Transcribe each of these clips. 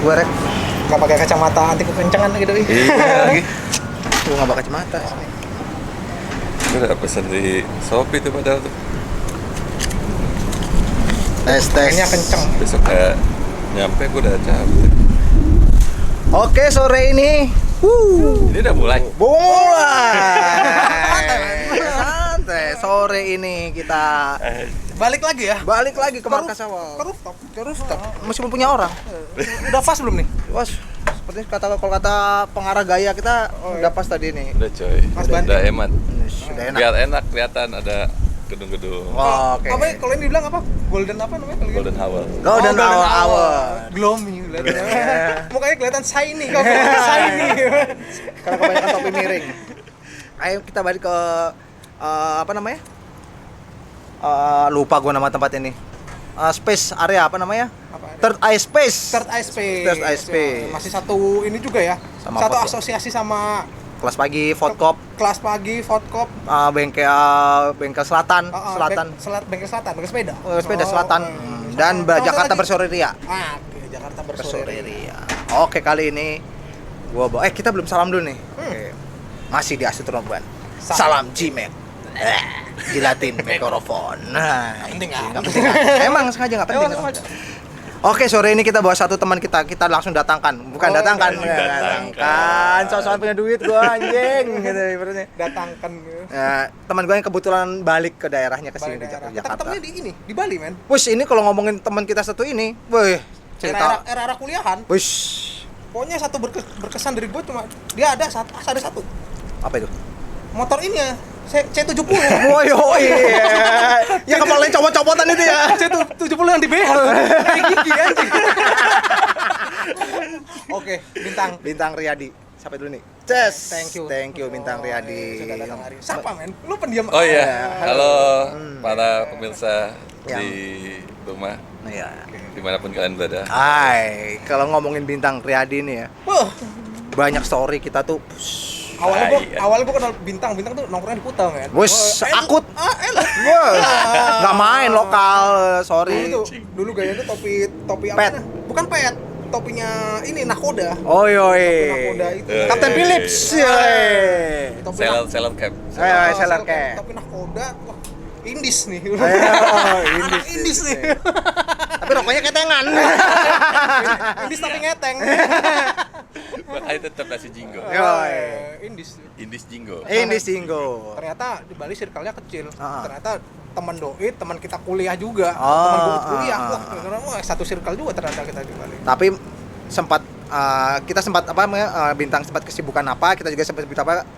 gue rek. Nggak pakai kacamata anti kekencangan gitu. Iya lagi. Gue nggak pakai kacamata. Gue udah pesen di Shopee tuh padahal tuh. Tes. Kayaknya kenceng. Besok kayak nyampe gue udah cabut. Oke, sore ini. Ini udah mulai. Santai. Sore ini kita Balik lagi ya? balik lagi ke markas awal. Ke rooftop. Meskipun punya orang. Udah pas belum nih? Bos, seperti kalau kata pengarah gaya kita udah pas tadi nih. Udah coy. Mas Bandi. Udah hemat. Sudah enak. Biar enak kelihatan ada gedung-gedung. Oh, oke. Apa ya, kalau ini dibilang apa? Golden apa namanya? Kalau gitu? Golden Hour. Golden hour. Gloomy mukanya kelihatan shiny kok. Shiny. Karena kebanyakan topi miring. Ayo kita balik ke apa namanya? Lupa gue nama tempat ini. Space area apa namanya? Apa area? Third Eye Space. Third Eye Space. Third Eye Space. Masih satu ini juga ya. Sama satu Vodcop. asosiasi sama Kelas pagi Vodcop, kelas pagi, Vodcop, bengkel selatan, bengkel selatan, bengkel sepeda. sepeda selatan, sama dan Jakarta lagi. bersore ria. Oke, Jakarta bersore. Ria. Oke, kali ini gua bawa kita belum salam dulu nih. Oke. Masih di Asut Roban. Salam Jimet. Jilatin mikrofon. Nah, Penting kan? nggak penting kan? Emang sengaja nggak penting. Oke, sore ini kita bawa satu teman kita langsung datangkan. Bukan datangkan. Datangkan. Soal punya duit gua anjing gitu ibaratnya. Datangkan. Ya, teman gua yang kebetulan balik ke daerahnya ke sini di Kita Jakarta. ketemunya di ini, di Bali, men. Wus, ini kalau ngomongin teman kita satu ini, wih, cerita. Era kuliahan. Wus, Pokoknya satu berkesan dari gue cuma dia ada satu. apa itu? Motor ini ya, C70. Woi, iya. Yang kepalanya copot-copotan itu ya. C70 yang di behel. Kayak gigi anjing. Oke, Bintang Riyadi. Sampai dulu nih. Ces. Thank you. Bintang Riyadi. Sudah datang hari. Siapa, men? Lu pendiam. Oh iya, halo Hmm. para pemirsa Yang- di rumah Iya. dimanapun kalian berada. Hai, kalau ngomongin Bintang Riyadi nih ya, Wah, banyak story kita tuh. awalnya gua kenal Bintang tuh nongkrongnya di Kuta, men. Wus, akut. Elah. Wah, nggak main lokal, sorry. Dulu gayanya topi apa? Pet. Nah? Bukan pet. Topinya ini nakoda. Oh Nakoda yoi. itu. Kapten Phillips. Yoi. Topi Sailor cap. Sailor cap. Topi nakoda. Wah, Indis nih. Indis. Indis nih. Tapi rokoknya ketengan. Indis tapi ngeteng. Makanya tetap nasi jinggo. Yoi. Indis. Indis jinggo. Indis Singgo. Ternyata di Bali circle-nya kecil. Ah. Ternyata teman doi, teman kita kuliah juga. Oh, Teman gue kuliah. ah. Wah, satu circle juga ternyata kita di Bali. Tapi kita sempat Bintang sempat kesibukan apa, kita juga sempat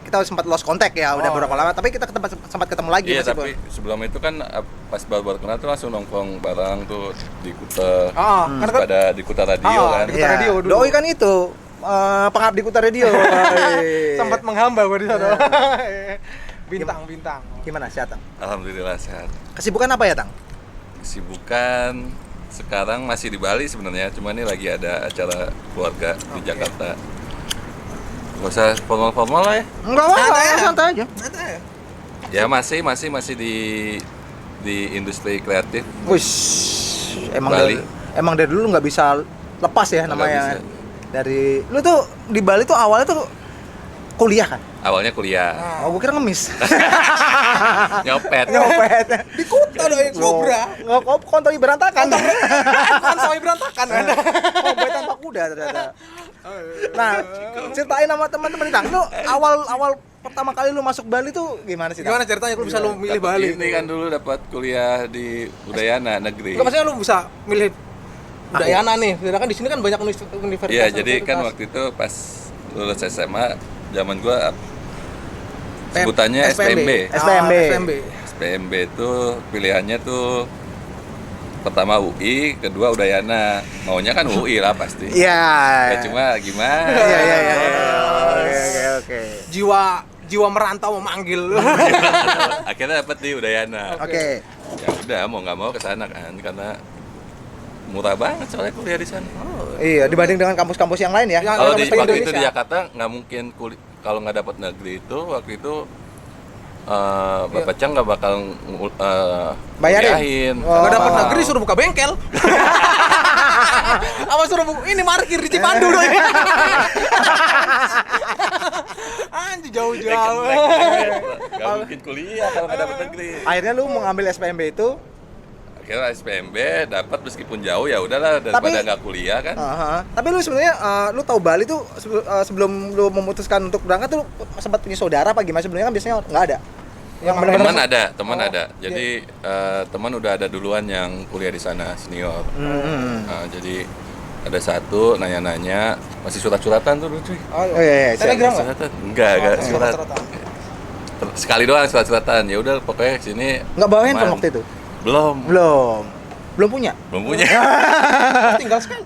kita sempat lost contact ya, udah beberapa lama, tapi kita sempat ketemu lagi. Iya, meskipun. tapi sebelum itu kan pas baru kenal tuh langsung nongkrong bareng tuh di Kuta. Karena kan Pada di Kuta Radio kan. di Kuta Radio dulu. Doi kan itu pengabdi Kuta Radio. sempat menghamba gue di sana. Bintang. Gimana sih, Tang? Alhamdulillah sehat. Kesibukan apa ya, Tang? Kesibukan sekarang masih di Bali sebenarnya, cuma ini lagi ada acara keluarga di Jakarta. Gak usah formal-formal lah ya. Enggak apa-apa, santai aja. Ternyata ya. Ya masih di industri kreatif. Wush, Bali. emang dari dulu nggak bisa lepas ya Nggak namanya. bisa. Dari lu tuh di Bali tuh awalnya tuh kuliah kan? Awalnya kuliah, Oh, gue kira ngemis. nyopet. Nyopet. Di Kuta doi, Kobra. Nggak kontoi berantakan. Kan sampai berantakan kan. Cowboy tanpa kuda ternyata. Nah, ceritain sama teman-teman Tang. Lu awal pertama kali lu masuk Bali tuh gimana sih, Tang? Gimana ceritanya lu bisa lu milih Dapet Bali? Ini kan dulu dapat kuliah di Udayana negeri. Enggak, maksudnya lu bisa milih Udayana nih. Sedangkan di sini kan banyak universitas. Iya, jadi kan waktu itu pas lulus SMA, zaman gua sebutannya SPMB. SPMB. SPMB itu pilihannya tuh pertama UI, kedua Udayana. Maunya kan UI lah pasti. Iya. Ya cuma gimana? Iya. Oke. Jiwa merantau memanggil. Akhirnya dapat di Udayana. Oke. Ya udah mau nggak mau ke sana kan, karena murah banget soalnya kuliah di sana. Iya, dibanding dengan kampus-kampus yang lain ya. Kalau di Kampus waktu itu Indonesia. di Jakarta nggak mungkin kalau nggak dapat negeri itu waktu itu Bapak Cang nggak bakal Bayarin? kuliahin. Oh. Enggak dapat negeri suruh buka bengkel. Apa suruh ini parkir di Cipandu dong. Anjir jauh-jauh. Gak mungkin kuliah kalau nggak dapet negeri. Akhirnya lu mau ngambil SPMB itu. Akhirnya SPMB dapat meskipun jauh ya udahlah daripada nggak kuliah kan. Tapi lu sebenarnya lu tahu Bali tuh sebelum lu memutuskan untuk berangkat tuh sempat punya saudara apa gimana? Sebenarnya kan biasanya nggak ada. Yang benar-benar teman ada. Jadi teman udah ada duluan yang kuliah di sana senior. Jadi ada satu nanya-nanya masih surat-suratan tuh cuy. Oh iya. Telegram nggak? Suratan? Enggak surat. Sekali doang surat-suratan. Ya udah pokoknya sini. Nggak bawa handphone aman. waktu itu? Belum punya. Tinggal sekali.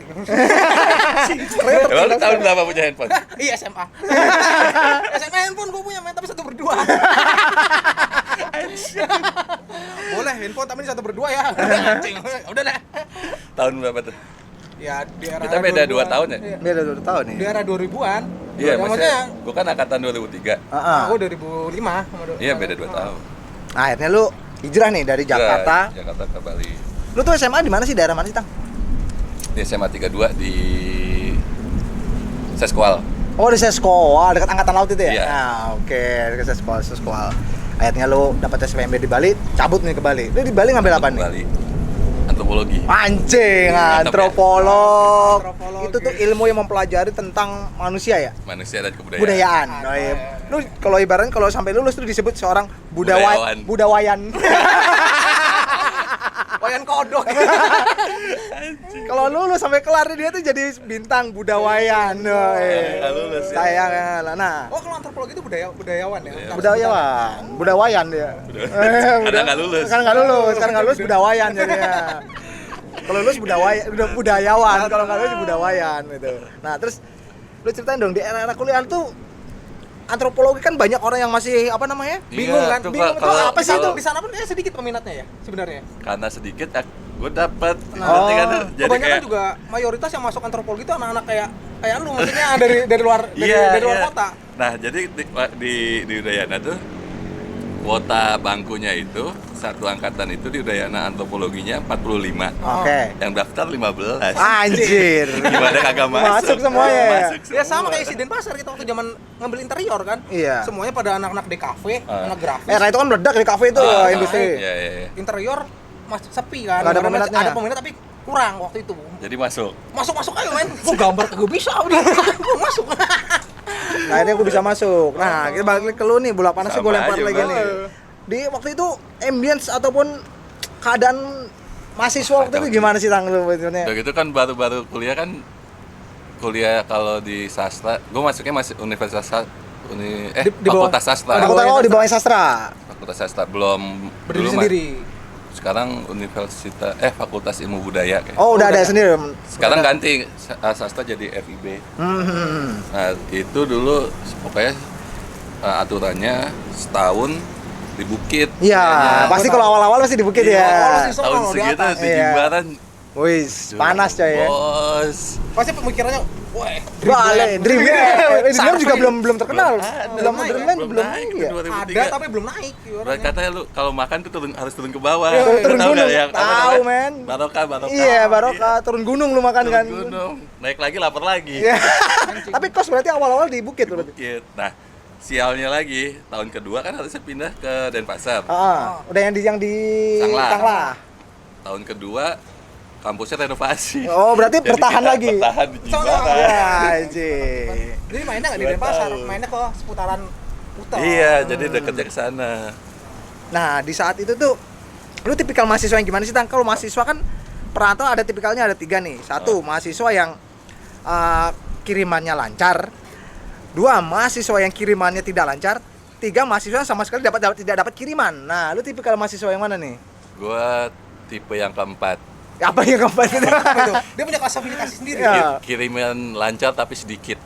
Emang lu tahun berapa punya handphone? Iya SMA. SMA handphone gue punya men, tapi satu berdua. Boleh handphone tapi satu berdua ya. Anjing. Udah lah. Tahun berapa tuh? Ya di era Kita beda 2 tahun ya? Beda 2 tahun nih. Di era 2000-an. Iya, maksudnya gua kan angkatan 2003. aku 2005. Iya, beda 2 tahun. Nah, akhirnya lu hijrah nih dari Jakarta. Jakarta ke Bali. Lu tuh SMA di mana sih? Daerah mana sih, Tang? Di SMA 32 di Seskual. Oh, di Seskoal, dekat Angkatan Laut itu ya? Iya. Nah, oke, dekat Seskoal. Akhirnya lu dapat SPMB di Bali, cabut nih ke Bali. Lu di Bali ngambil apa nih? Bali. Antropologi. Anjing, Mantap, antropolog. Antropologi. Itu tuh ilmu yang mempelajari tentang manusia ya? Manusia dan kebudayaan. Budayaan. Oh, iya. Lu kalau ibaratnya kalau sampai lulus tuh disebut seorang budawayan. Wayan kodok. Kalau lulus sampai kelar dia tuh jadi bintang budawayan. Nggak lulus ya. Sayang. Nah, Oh, kalau antropologi itu budayawan ya? budawayan dia. Karena nggak lulus. Karena nggak lulus budawayan jadinya. Kalau lulus budayawan, kalau nggak lulus budawayan gitu. Nah, terus lu ceritain dong di era kuliah tuh antropologi kan banyak orang yang masih apa namanya? Iya, Bingung kan? tuh, Bingung itu kalau- apa sih itu? Di sana pun sedikit peminatnya ya sebenarnya. Karena sedikit gue dapat. Oh. Jadi Kebanyakan kayak juga mayoritas yang masuk antropologi itu anak-anak kayak lu maksudnya dari luar Iya, dari luar iya. kota. Nah, jadi di Udayana tuh kuota bangkunya itu satu angkatan itu di Udayana antropologinya 45. Oke. Yang daftar 15. Anjir. Gimana kagak masuk? Masuk semuanya ya? Masuk Ya sama semua. kayak si Denpasar kita waktu zaman ngambil interior kan. Iya. Semuanya pada anak-anak DKV, anak grafis. Era itu kan meledak di kafe itu industri. Iya, iya, iya. Interior sepi kan. Nggak ada Karena peminatnya. Ada peminat tapi kurang waktu itu. Jadi masuk. Masuk ayo men. Gua gambar kagak bisa udah. Gua masuk. Nah, akhirnya gue bisa masuk. Nah, kita balik lagi ke lu nih, bola panasnya Sama gue lempar aja, lagi Bang. nih. Di waktu itu ambience ataupun keadaan mahasiswa waktu itu gimana sih Tang lu sebenarnya? Udah gitu kan baru-baru kuliah kan kalau di sastra, gue masuknya masih Universitas Di bawah- Fakultas Sastra. Di bawah sastra. Fakultas Sastra belum Berdiri dulu sendiri. Sekarang Fakultas Ilmu Budaya kayak. Oh, udah ada sendiri. Sekarang ganti sastra jadi FIB. Nah, itu dulu pokoknya aturannya setahun di bukit. Iya, Kayaknya. pasti kalau awal-awal pasti di bukit Iya, ya. tahun di segitu atas. di Iya. Jimbaran. Wis, panas coy ya. Bos. Pasti pemikirannya, wah, Balik, Dreamland juga Sampai- belum terkenal. Belum naik, Dreamland belum naik naik itu ya. 2003. ada tapi belum naik. Berarti katanya lu kalau makan tuh harus turun ke bawah. Iya, Lu turun tahu gunung. nggak yang apa Tahu, namanya? men. Barokah. Iya, barokah turun gunung lu makan Turun kan. gunung. Naik lagi lapar lagi. Iya. Tapi kos berarti awal-awal di bukit berarti. Bukit. Nah, sialnya lagi tahun kedua kan harusnya pindah ke Denpasar. Udah yang di Sanglah. Sanglah. Tahun kedua kampusnya renovasi. Oh, berarti Jadi bertahan kita lagi. Bertahan di Jimbaran. Ya, anjing. Jadi mainnya nggak di 2 Denpasar, tahun. mainnya ke seputaran Kuta. Iya, jadi deketnya ke sana. Nah, di saat itu tuh lu tipikal mahasiswa yang gimana sih, Tang? Kalau mahasiswa kan perantau ada tipikalnya ada 3 nih. 1, mahasiswa yang kirimannya lancar. 2, mahasiswa yang kirimannya tidak lancar. 3, mahasiswa yang sama sekali tidak dapat kiriman. Nah, lu tipikal mahasiswa yang mana nih? Gua tipe yang keempat. Apa yang keempat itu? Apa itu? Dia punya klasifikasi sendiri. Ya. Kiriman lancar tapi sedikit.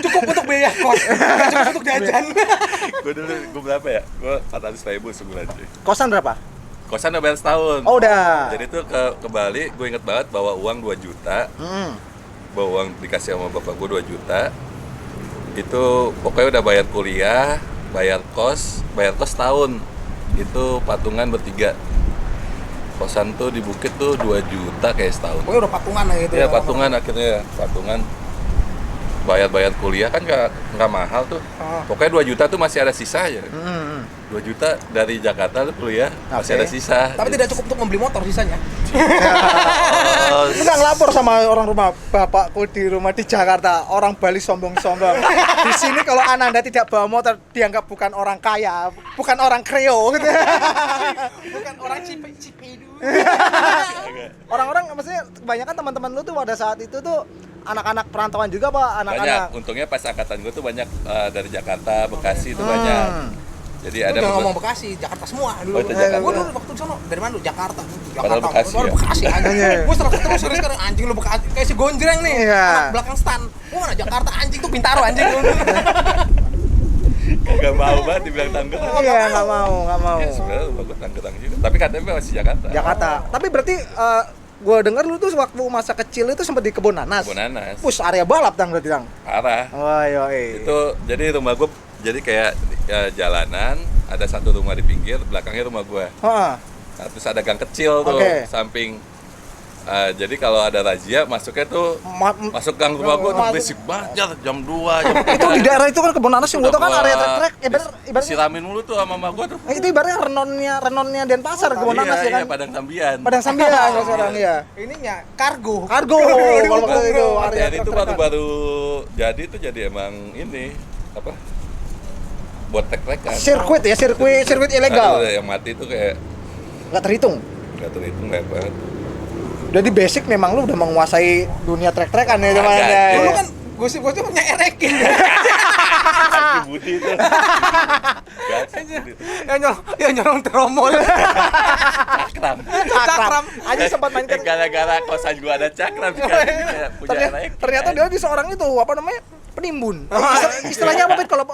Cukup untuk biaya kos, nggak cukup untuk jajan. Gue berapa ya? Gue 400.000 sebulan cuy. Kosan berapa? Kosan udah bayar setahun. Oh, udah. Jadi tuh ke Bali, gue inget banget bawa uang 2 juta. Bawa uang dikasih sama bapak gue 2 juta. Itu pokoknya udah bayar kuliah, bayar kos setahun. Itu patungan bertiga. kosan tuh di Bukit tuh 2 juta kayak setahun. Pokoknya udah patungan lah gitu. Iya patungan akhirnya, patungan. Bayar kuliah kan nggak mahal tuh. Pokoknya 2 juta tuh masih ada sisa aja. 2 juta dari Jakarta tuh kuliah masih ada sisa. Tapi tidak cukup untuk membeli motor sisanya. Lu nggak ngelapor sama orang rumah, bapakku di rumah di Jakarta, orang Bali sombong-sombong. Di sini kalau Ananda tidak bawa motor dianggap bukan orang kaya, bukan orang kreo gitu. Bukan orang cipe dulu. Orang-orang maksudnya kebanyakan teman-teman lu tuh pada saat itu tuh anak-anak perantauan juga Pak, Banyak, anak-anak. untungnya pas angkatan gue tuh banyak dari Jakarta, Bekasi itu banyak. Jadi Lu ada jangan ngomong Bekasi, Jakarta semua dulu. Oh, itu Jakarta. Gua dulu waktu di sono dari mana lu? Jakarta. Padahal Bekasi, Padahal ya? Bekasi anjing. Gua setelah ketemu serius sekarang anjing lu Bekasi kayak si Gonjreng nih. Iya. Anak belakang stan. Gua mana Jakarta anjing tuh Bintaro anjing lu. Kagak mau banget dibilang Tangerang. Iya, nggak mau. Ya sebenarnya rumah gue Tangerang juga. Tapi KTP masih Jakarta. Jakarta. Tapi berarti gue dengar lu tuh waktu masa kecil itu sempat di kebun nanas. Kebun nanas. Pus area balap tang berarti tang. Parah. Oh iya. Itu jadi rumah gue jadi kayak jalanan, ada satu rumah di pinggir, belakangnya rumah gue. Heeh. Nah, terus ada gang kecil tuh Oke. samping. Jadi kalau ada razia masuknya tuh masuk gang rumah gue tuh berisik banget jam 2 jam 3. Itu di daerah itu kan kebun nanas yang gue tau kan area trek. Ibaratnya siramin mulu tuh sama mama gue tuh. itu ibaratnya renonnya Denpasar kebun nanas ya kan. Iya, Padang Sambian. Padang Sambian sekarang ya. Ininya kargo. Kargo kalau waktu itu area Dan itu trek-trekan. baru jadi tuh jadi emang ini apa? Buat trek-trekan. Sirkuit ilegal. Ada yang mati tuh kayak Nggak terhitung. nggak terhitung kayak banget. Jadi basic memang lu udah menguasai dunia trek-trekan ya teman Agak, ya. Dulu kan gosip-gosip punya erekin. Aki Budi itu. yang nyolong tromol. Cakram. Aja sempat main kan. Gara-gara kosan gua ada cakram kan. Punya anak. Ternyata dia di seorang itu apa namanya? Penimbun. Istilahnya apa Pit? Kalau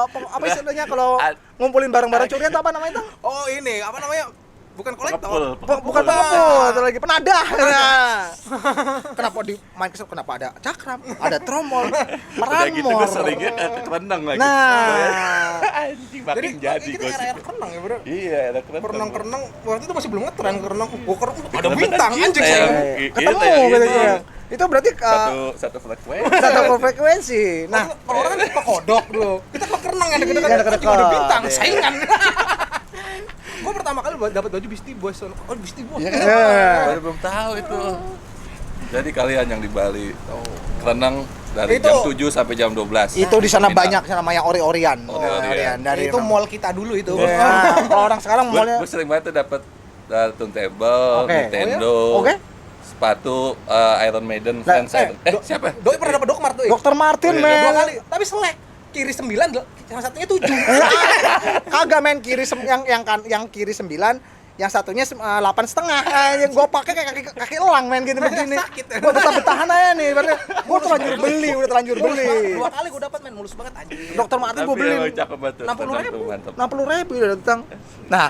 apa istilahnya kalau ngumpulin barang-barang curian itu apa namanya itu? Oh, ini apa namanya? Bukan kolektor. Bukan pengepul, itu lagi penadah. Nah. Kenapa di main kesel kenapa ada cakram, ada tromol, Udah gitu gua meramor. seringnya renang lagi. Nah, Anjing makin jadi kita gosip. era renang ya, Bro. Iya, ada renang. Renang waktu itu masih belum ngetren renang. Gua ada Renang bintang kan anjing kita saya. yang- ketemu Kita yang gitu ini. ya. Itu berarti Satu frekuensi. satu frekuensi. Nah, Nah, kalau orang kan ke kodok dulu. Kita ke renang yang Iya, deket-deket deket-deket. ada bintang, Iya. saingan. Gua pertama kali dapat baju Beastie Boys. Oh, Beastie Boys. Iya Iya. kan? Baru belum tahu itu. Jadi kalian yang di Bali renang dari Itu- jam 7 sampai jam 12. itu di sana Minang. banyak namanya ori-orian. Ori-orian. Dari Itu mall kita dulu itu. Iya. Kalau orang sekarang mallnya Gue sering banget tuh dapat turntable, Oke. Nintendo, Oke. sepatu Iron Maiden, Lah, fans Iron. Siapa? Doi pernah dapat Dokmart tuh. Dr. Martin Oh, iya, Dua men. kali, tapi selek. Kiri 9, yang satunya 7. Kagak main kiri yang kiri 9, yang satunya 8,5. Yang gua pakai kayak kaki elang main gitu begini. Sakit. Gua tetap bertahan aja nih. Berarti gua terlanjur beli, udah terlanjur beli. Dua kali gua dapat main mulus banget anjing. Dr. Martin gua Tapi beli emang cakep banget tuh. 60.000. Mantap. 60.000 udah datang. Nah,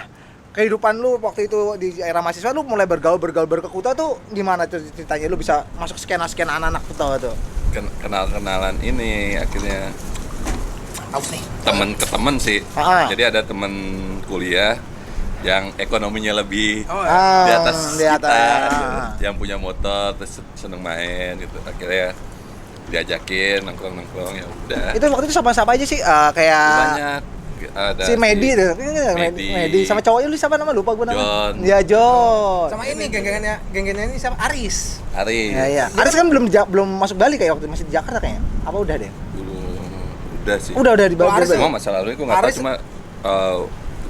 kehidupan lu waktu itu di era mahasiswa lu mulai bergaul ke Kuta tuh gimana tuh ceritanya lu bisa masuk skena anak-anak Kuta tuh? Kenal-kenalan ini akhirnya Aus nih. temen ke temen sih. Ah. Jadi ada temen kuliah yang ekonominya lebih Ah, di atas di atas. kita, yang punya motor terus seneng main gitu. Akhirnya diajakin nongkrong ya udah. Itu waktu itu siapa aja sih? Kayak Banyak ada si Medi tuh. Medi. Medi sama cowoknya lu siapa nama lupa gua nama. John. Ya John. Sama ini geng-gengannya ini siapa? Aris. Ari Ya iya. Aris kan belum masuk Bali kayak waktu masih di Jakarta kayaknya. Apa udah deh? dulu udah sih. Udah di Oh, Bali. Aris Cuma masa lalu gue nggak tahu Aris- cuma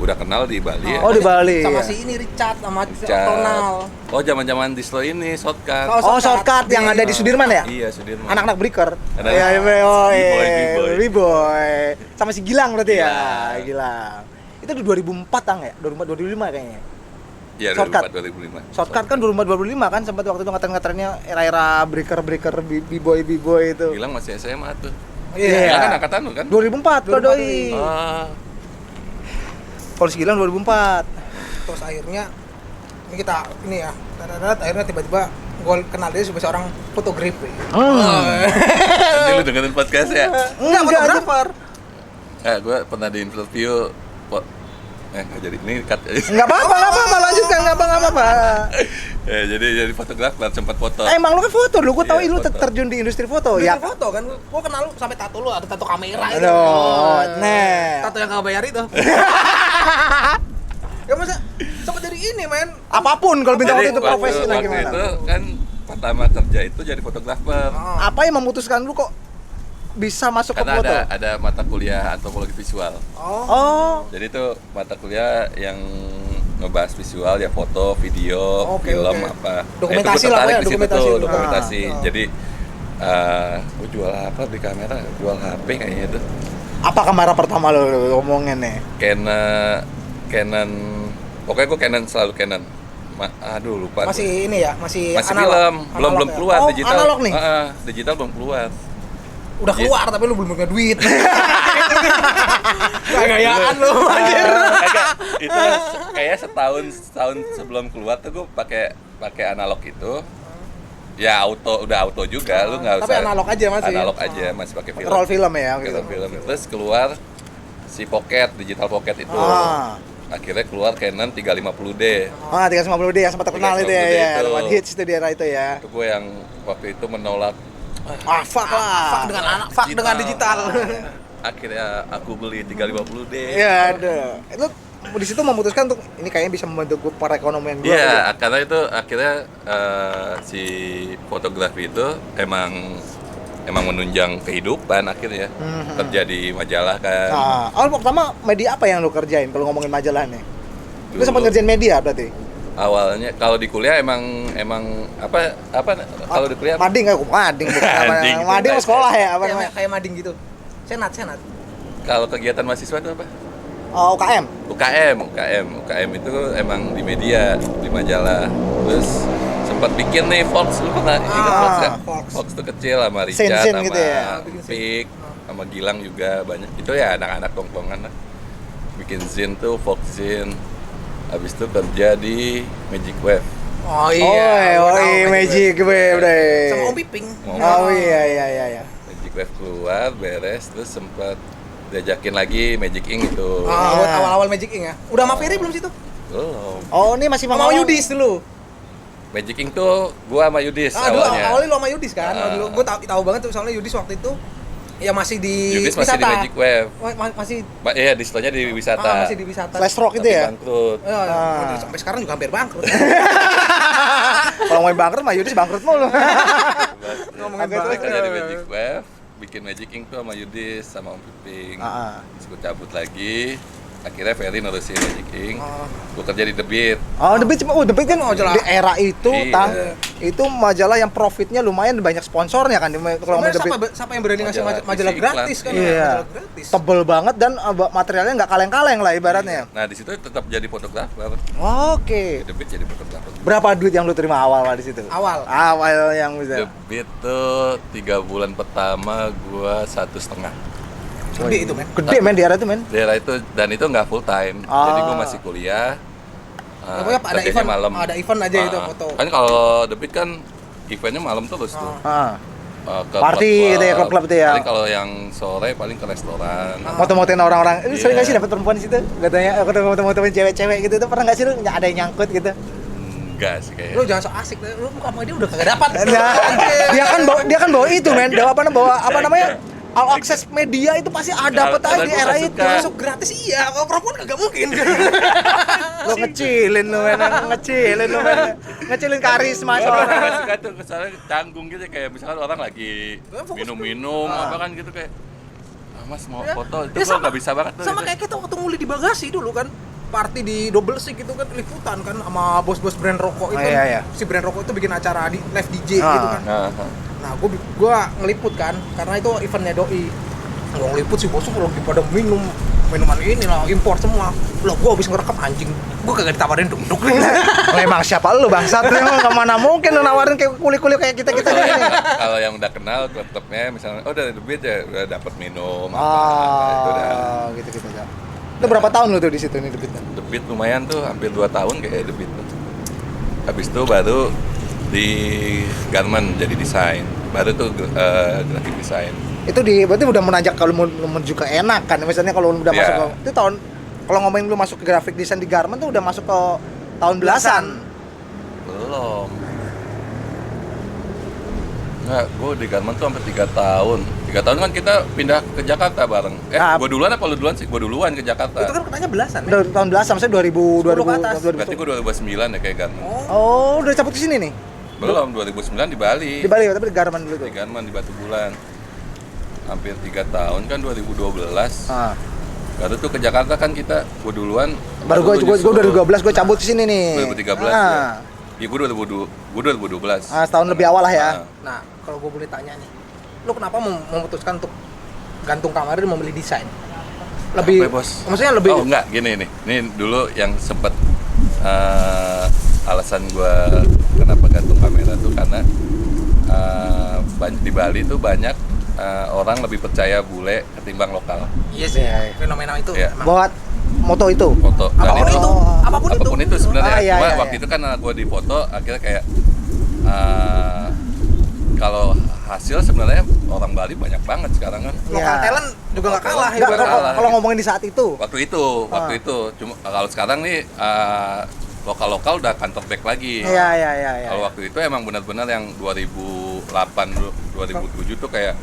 udah kenal di Bali ya. Oh, di Bali. Sama ya. si ini Richard sama Cat. Tonal. Oh zaman-zaman distro ini shortcut. Oh, Oh, shortcut yang ada di Sudirman ya? Iya Sudirman. Anak-anak breaker. Anak- Iya, oh, B-boy. B-boy. Sama si Gilang berarti ya? Gilang. Gilang. Itu di 2004 tang ya? 2005 kayaknya. Iya Shortcut. 2005. Shortcut kan 2005 kan sempat waktu itu ngetren-ngetrennya era-era breaker B-boy itu. Gilang masih SMA tuh. Iya. Gilang kan angkatan lu kan? 2004 kalau doi. Ah, Kalau si Gilang 2004. Terus akhirnya ini ya. Akhirnya tiba-tiba gue kenal dia sebagai seorang fotografer. nanti lu dengerin podcast ya? Enggak, Fotografer. Gue pernah di interview Nggak jadi ini cut. Nggak apa-apa, lanjutkan, nggak apa-apa. Ya, jadi fotografer, sempat foto. Emang lu kan foto, lu gua tahu Iya, lu foto. terjun di industri foto. Ya Ya. foto kan, gua kenal lu sampai tato lu ada tato kamera itu. Aduh, nah. Tato yang kagak bayar itu. Ya masa sempat jadi ini men. Apapun kalau bintang Jadi, waktu itu profesi lah waktu gimana? itu kan pertama kerja itu jadi fotografer. Apa yang memutuskan lu kok bisa masuk ke Karena foto? ada mata kuliah antropologi visual. Oh, Jadi itu mata kuliah yang ngebahas visual ya, foto, video, Oke, film oke. apa. Dokumentasi Nah, itu gue lah, tertarik ya, di situ dokumentasi. tuh, Ah, dokumentasi. ah. Jadi gue jual apa di kamera? Jual HP kayaknya itu. apa kamera pertama lu ngomongin nih? Canon. Pokoknya gue Canon, selalu Canon. Aduh lupa. Masih ini ya, masih Masih analog. film, belum Analog ya? keluar Oh, digital. analog nih? Digital belum keluar. Udah keluar tapi lu belum punya duit. Gaya-gayaan lu anjir. Itu kayak setahun sebelum keluar tuh gue pakai analog itu. Ya udah auto juga, lu nggak Tapi usah. analog aja masih. Analog aja, masih pakai film. Roll film ya Pakai gitu. film. Terus keluar si Pocket, digital Pocket itu. Ah. Akhirnya keluar Canon 350D. Ah, 350D yang sempat terkenal itu ya, 350D ya. itu. Lewat hits itu di era itu ya. Itu gue yang waktu itu menolak Ah, fuck lah. Fuck dengan digital. Akhirnya aku beli 350D. Iya, ada. Itu di situ memutuskan untuk ini kayaknya bisa membantu gue perekonomian gue. Iya, karena itu akhirnya si fotografi itu emang menunjang kehidupan akhirnya. Kerja di majalah kan. Nah, awal pertama media apa yang lu kerjain kalau ngomongin majalah nih? Lu Dulu. sempat ngerjain media berarti? Awalnya kalau di kuliah emang apa kalau di kuliah Mading bukan Mading, Mading mah sekolah ya apa Kayak namanya? kayak mading gitu. Senat. kalau kegiatan mahasiswa itu apa? Oh, UKM. UKM itu emang di media, di majalah. Terus sempat bikin nih Fox, lu pernah ingat Fox nggak? Fox. Fox tuh kecil sama Richard, Scene-scene sama gitu ya? Pik, sama Gilang juga banyak. Itu ya anak-anak tongkongan lah. Bikin zine tuh, Fox zine. Habis itu kerja di Magic Wave. Oh Oh, gua tahu Magic Wave deh. Sama Om Piping. Oh iya. Magic Wave keluar, beres, terus sempat diajakin lagi Magic Ink itu. Buat awal-awal Magic Ink ya. Udah sama Ferry belum situ? Belum. Oh, ini masih Sama Yudis dulu. Magic Ink tuh gua sama Yudis Dulu awalnya. awalnya lu sama Yudis kan. Ah. Dulu gua tahu banget tuh soalnya Yudis waktu itu ya masih di Yudis masih di Magic Wave. Masih Iya, display-nya di wisata. masih di wisata. Flash rock itu Tapi ya? bangkrut. Sampai sekarang juga hampir bangkrut. Kalau main bangkrut mah Yudis bangkrut mulu. Ngomongin Agak bangkrut. Kerja di Magic Wave, bikin Magic Ink tuh sama Yudis, sama Om Piping. Terus gue cabut lagi. Akhirnya Ferry nerusin Magic Ink. Gue kerja di The Beat. Oh, The Beat kan majalah. di era itu, Iya. itu majalah yang profitnya lumayan banyak sponsornya kan kalau Sebenarnya ngomongin The Beat. siapa yang berani ngasih Majalah majalah isi gratis iklan. kan? Iya. Majalah gratis. Tebel banget dan materialnya nggak kaleng-kaleng lah ibaratnya. Nah, di situ tetap jadi fotografer. Oke. Di The Beat jadi fotografer. Berapa duit yang lu terima awal di situ? Awal. Awal yang The bisa. Beat tuh 3 bulan pertama gua 1,5. Gede itu men. Gede men di era itu men. Daerah itu dan itu nggak full time. Ah. Jadi gua masih kuliah. Pokoknya ada kerjanya event, malam. ada event aja itu foto. Kan kalau The Beat kan eventnya malam terus tuh. Ah. Ke Party klub-klub. gitu ya, klub-klub itu ya. Paling kalau yang sore paling ke restoran. Moto-motoin orang-orang. Ini sering Iya. nggak sih dapat perempuan di situ? Katanya ketemu moto-motoin cewek-cewek gitu tuh pernah nggak sih lu ada yang nyangkut gitu? Enggak sih kayaknya. Lu jangan so asik, lu sama dia udah kagak dapat. Nah, dia kan bawa itu men, bawa apa namanya? All access media itu pasti dapet aja di era itu. Masuk gratis iya, kalau perempuan kagak mungkin. Lo ngecilin lu men, ngecilin karisma Orang soalnya. nggak suka tuh kesannya canggung gitu, kayak misalkan orang lagi minum-minum apa kan gitu kayak Mas mau foto itu gua nggak bisa banget tuh. Sama gitu. kayak kita waktu nguli di bagasi dulu kan. Party di Double Six gitu kan liputan kan sama bos-bos brand rokok itu. Iya. Si brand rokok itu bikin acara di live DJ Ah. gitu kan. Nah, Nah, gua ngeliput kan karena itu eventnya doi. Gua ngeliput si bosku lagi pada minuman ini lah impor semua. Lah gua habis ngerekam anjing. Gua kagak ditawarin duduk nih. Memang siapa lu bangsat lu nggak mana mungkin lu nawarin kayak kuli-kuli kayak kita-kita kalau ini. kalau yang udah kenal klub-klubnya misalnya dari The Beat ya udah dapat minum apa, itu udah. Gitu. Itu berapa tahun lu tuh di situ nih The Beat? The Beat lumayan tuh hampir 2 tahun kayak The Beat tuh. Habis itu baru di garment jadi desain, baru tuh graphic design. Itu berarti udah menanjak kalau menuju ke enak kan, misalnya kalau udah Iya. masuk ke itu tahun kalau ngomongin lu masuk ke graphic design di garment tuh udah masuk ke tahun belasan. Belum. Enggak, gue di Garmen tuh hampir 3 tahun. 3 tahun kan kita pindah ke Jakarta bareng. Nah, gue duluan apa lu duluan sih? Gue duluan ke Jakarta. Itu kan katanya belasan. Udah tahun belasan, maksudnya 2000 10 ke atas. 2000. Berarti gue 2009 ya kayak Garmen. Oh, udah cabut ke sini nih. Belum, 2009 di Bali. Di Bali tapi di garment dulu tuh. Di Garmen di Batu Bulan. Hampir 3 tahun kan 2012. Ah. Baru tuh ke Jakarta kan kita, gue duluan. Baru gue 2012 gue cabut ke sini nih. 2013 ya. Iya, gue 2012. Ah, setahun lebih awal lah ya. Nah, kalau gue boleh tanya nih, lu kenapa memutuskan untuk gantung kamar dan memilih desain? Lebih, Apa ya, Bos? maksudnya lebih. Oh enggak, gini nih. Ini dulu yang sempet alasan gue kenapa gantung kamera tuh karena di Bali tuh banyak orang lebih percaya bule ketimbang lokal. Iya sih, Iya. fenomena itu. Iya. Emang. Buat moto itu. Foto. Dan Apapun itu, itu, apapun itu. apapun itu sebenarnya. Ah, iya, Cuma iya, waktu iya. itu kan gue di foto akhirnya kayak kalau hasil sebenarnya orang Bali banyak banget sekarang kan. Lokal Iya. talent juga nggak kalah. Enggak, Nggak kalau kalah. kalau ngomongin di saat itu. Waktu itu cuma kalau sekarang nih lokal-lokal udah kantor back lagi. Iya, iya, iya, iya. Kalau waktu itu emang benar-benar yang 2008 2007 tuh kayak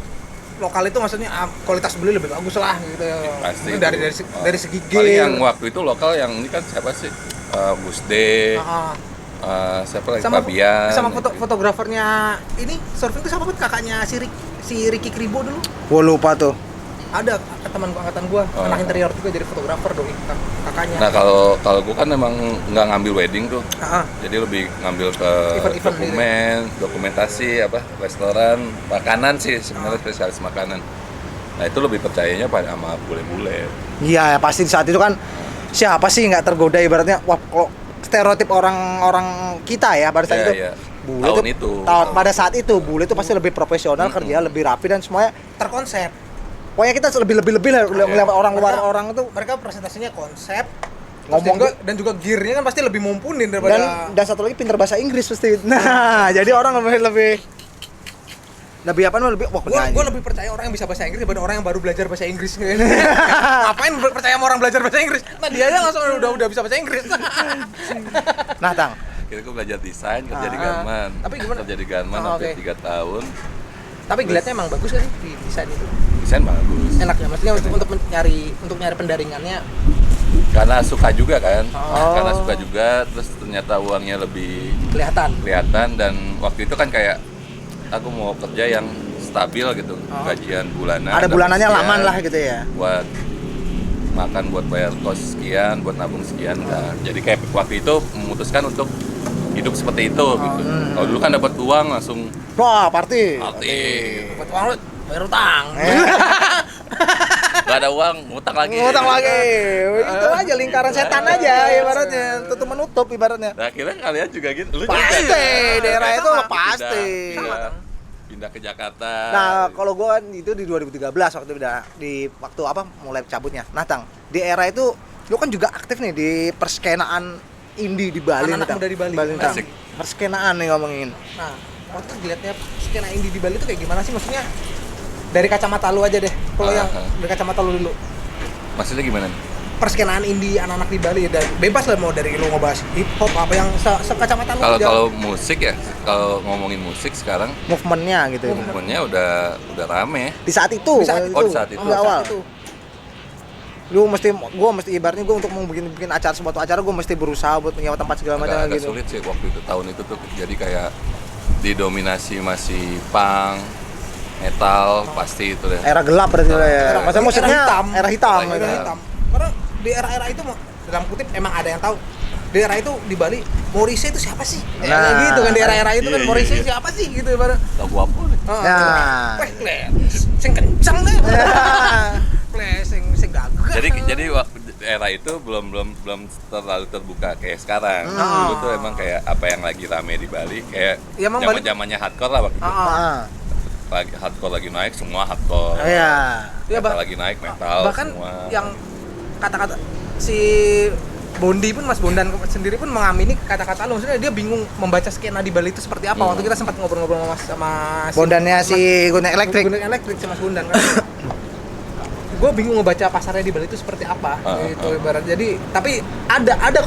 Lokal itu maksudnya kualitas beli lebih bagus lah gitu. pasti Mungkin dari itu. dari segi paling gear. yang waktu itu lokal yang ini kan siapa sih? Gus D, siapa lagi? sama Fabian. sama fotografernya ini surfing itu siapa pun kakaknya si Ricky Kribo dulu. Gua lupa tuh. Ada teman angkatan gua, Oh. anak interior juga jadi fotografer doi kakaknya. Nah kalau gue kan memang nggak ngambil wedding tuh, Ah, jadi lebih ngambil ke Event-event dokumentasi apa restoran, makanan sih sebenarnya spesialis makanan. Nah itu lebih percayanya pada sama bule-bule. Iya, ya, pasti di saat itu kan siapa sih nggak tergoda ibaratnya. Wah, kalau stereotip orang-orang kita ya pada saat Iya, itu. iya. Bule Tahun tuh- itu. pada saat itu bule itu pasti lebih profesional, kerja lebih rapi dan semuanya. terkonsep. Pokoknya kita lebih lah ngeliat orang luar orang tuh. Mereka presentasinya konsep, Ngomong dan juga gearnya kan pasti lebih mumpuni daripada Dan satu lagi pinter bahasa Inggris pasti. Nah, jadi orang lebih apa namanya lebih wah gue penyanyi. lebih percaya orang yang bisa bahasa Inggris daripada orang yang baru belajar bahasa Inggris. Ngapain percaya sama orang belajar bahasa Inggris? Nah dia aja langsung udah bisa bahasa Inggris. Nah, Tang. Akhirnya gue belajar desain, kerja di Ah. Garmen. Tapi gimana? Kerja di Garmen Oh, hampir oke. 3 tahun. Tapi ngeliatnya emang bagus kan di desain itu. Desain bagus. Enaknya maksudnya untuk nyari pendaringannya. Karena suka juga kan. Oh. Karena suka juga, terus ternyata uangnya lebih kelihatan. dan waktu itu kan kayak aku mau kerja yang stabil gitu, gajian bulanan. Ada dapat bulanannya sekian, laman lah gitu ya. Buat makan, buat bayar kos sekian, buat nabung sekian. Nah, jadi kayak waktu itu memutuskan untuk hidup seperti itu gitu. Kalau dulu kan dapat uang langsung Wah, party. Buat uang lu bayar utang. nggak ada uang, ngutang lagi. Ngutang lagi. Itu aja lingkaran setan aja ibaratnya. Tutup menutup ibaratnya. Nah, akhirnya kalian juga gitu. Lu juga Pasti kan? daerah itu Sama. pasti. Pindah ke Jakarta. Nah, kalau gue itu di 2013 waktu udah di waktu apa mulai cabutnya. Nah, Tang, di era itu lu kan juga aktif nih di perskenaan indie di Bali. Anak-anak nih, Tang. muda di Bali. Tang. Asik. Perskenaan nih ngomongin. Nah, waktu dilihatnya skena indie di Bali itu kayak gimana sih maksudnya? Dari kacamata lu aja deh. Kalau yang dari kacamata lu dulu. Maksudnya gimana nih? Perskenaan indie anak-anak di Bali dan bebas lah mau dari lu ngebahas hip hop apa yang sekacamata lu. Kalau musik ya, kalau ngomongin musik sekarang Movementnya gitu. movementnya udah rame. Di saat itu. Di saat itu. Oh, di saat itu. Di awal. itu. Gue mesti ibaratnya gue untuk mau bikin acara suatu acara gue mesti berusaha buat menyewa tempat segala macam Agak gitu. sulit sih waktu itu, tahun itu tuh jadi kayak didominasi masih punk, metal, pasti itu deh. Era gelap berarti lah ya. Era- Maksudnya era musiknya hitam. era hitam. Era gitu. Era hitam. Karena di era-era itu dalam kutip emang ada yang tahu. Di era itu di Bali Morrissey itu siapa sih? Nah. Kayak gitu kan di era-era itu kan Iya, Morrissey iya. siapa sih gitu ibarat. Lagu apa nih? Nah. Sing kenceng deh. Sing gagah. Jadi waktu era itu belum terlalu terbuka kayak sekarang. Dulu tuh emang kayak apa yang lagi rame di Bali kayak Ya, emang Bali- zamannya hardcore lah waktu itu. Ah. Lagi hardcore lagi naik, semua hardcore. Iya. Ya, Metal lagi naik, metal bahkan semua. yang kata-kata si Bondi pun Mas Bondan sendiri pun mengamini kata-kata lu, maksudnya dia bingung membaca skena di Bali itu seperti apa. Waktu kita sempat ngobrol-ngobrol sama Bondannya si Gunung Elektrik. Gunung Elektrik sama Mas Bondan kan. gue bingung ngebaca pasarnya di Bali itu seperti apa gitu ibarat. Jadi tapi ada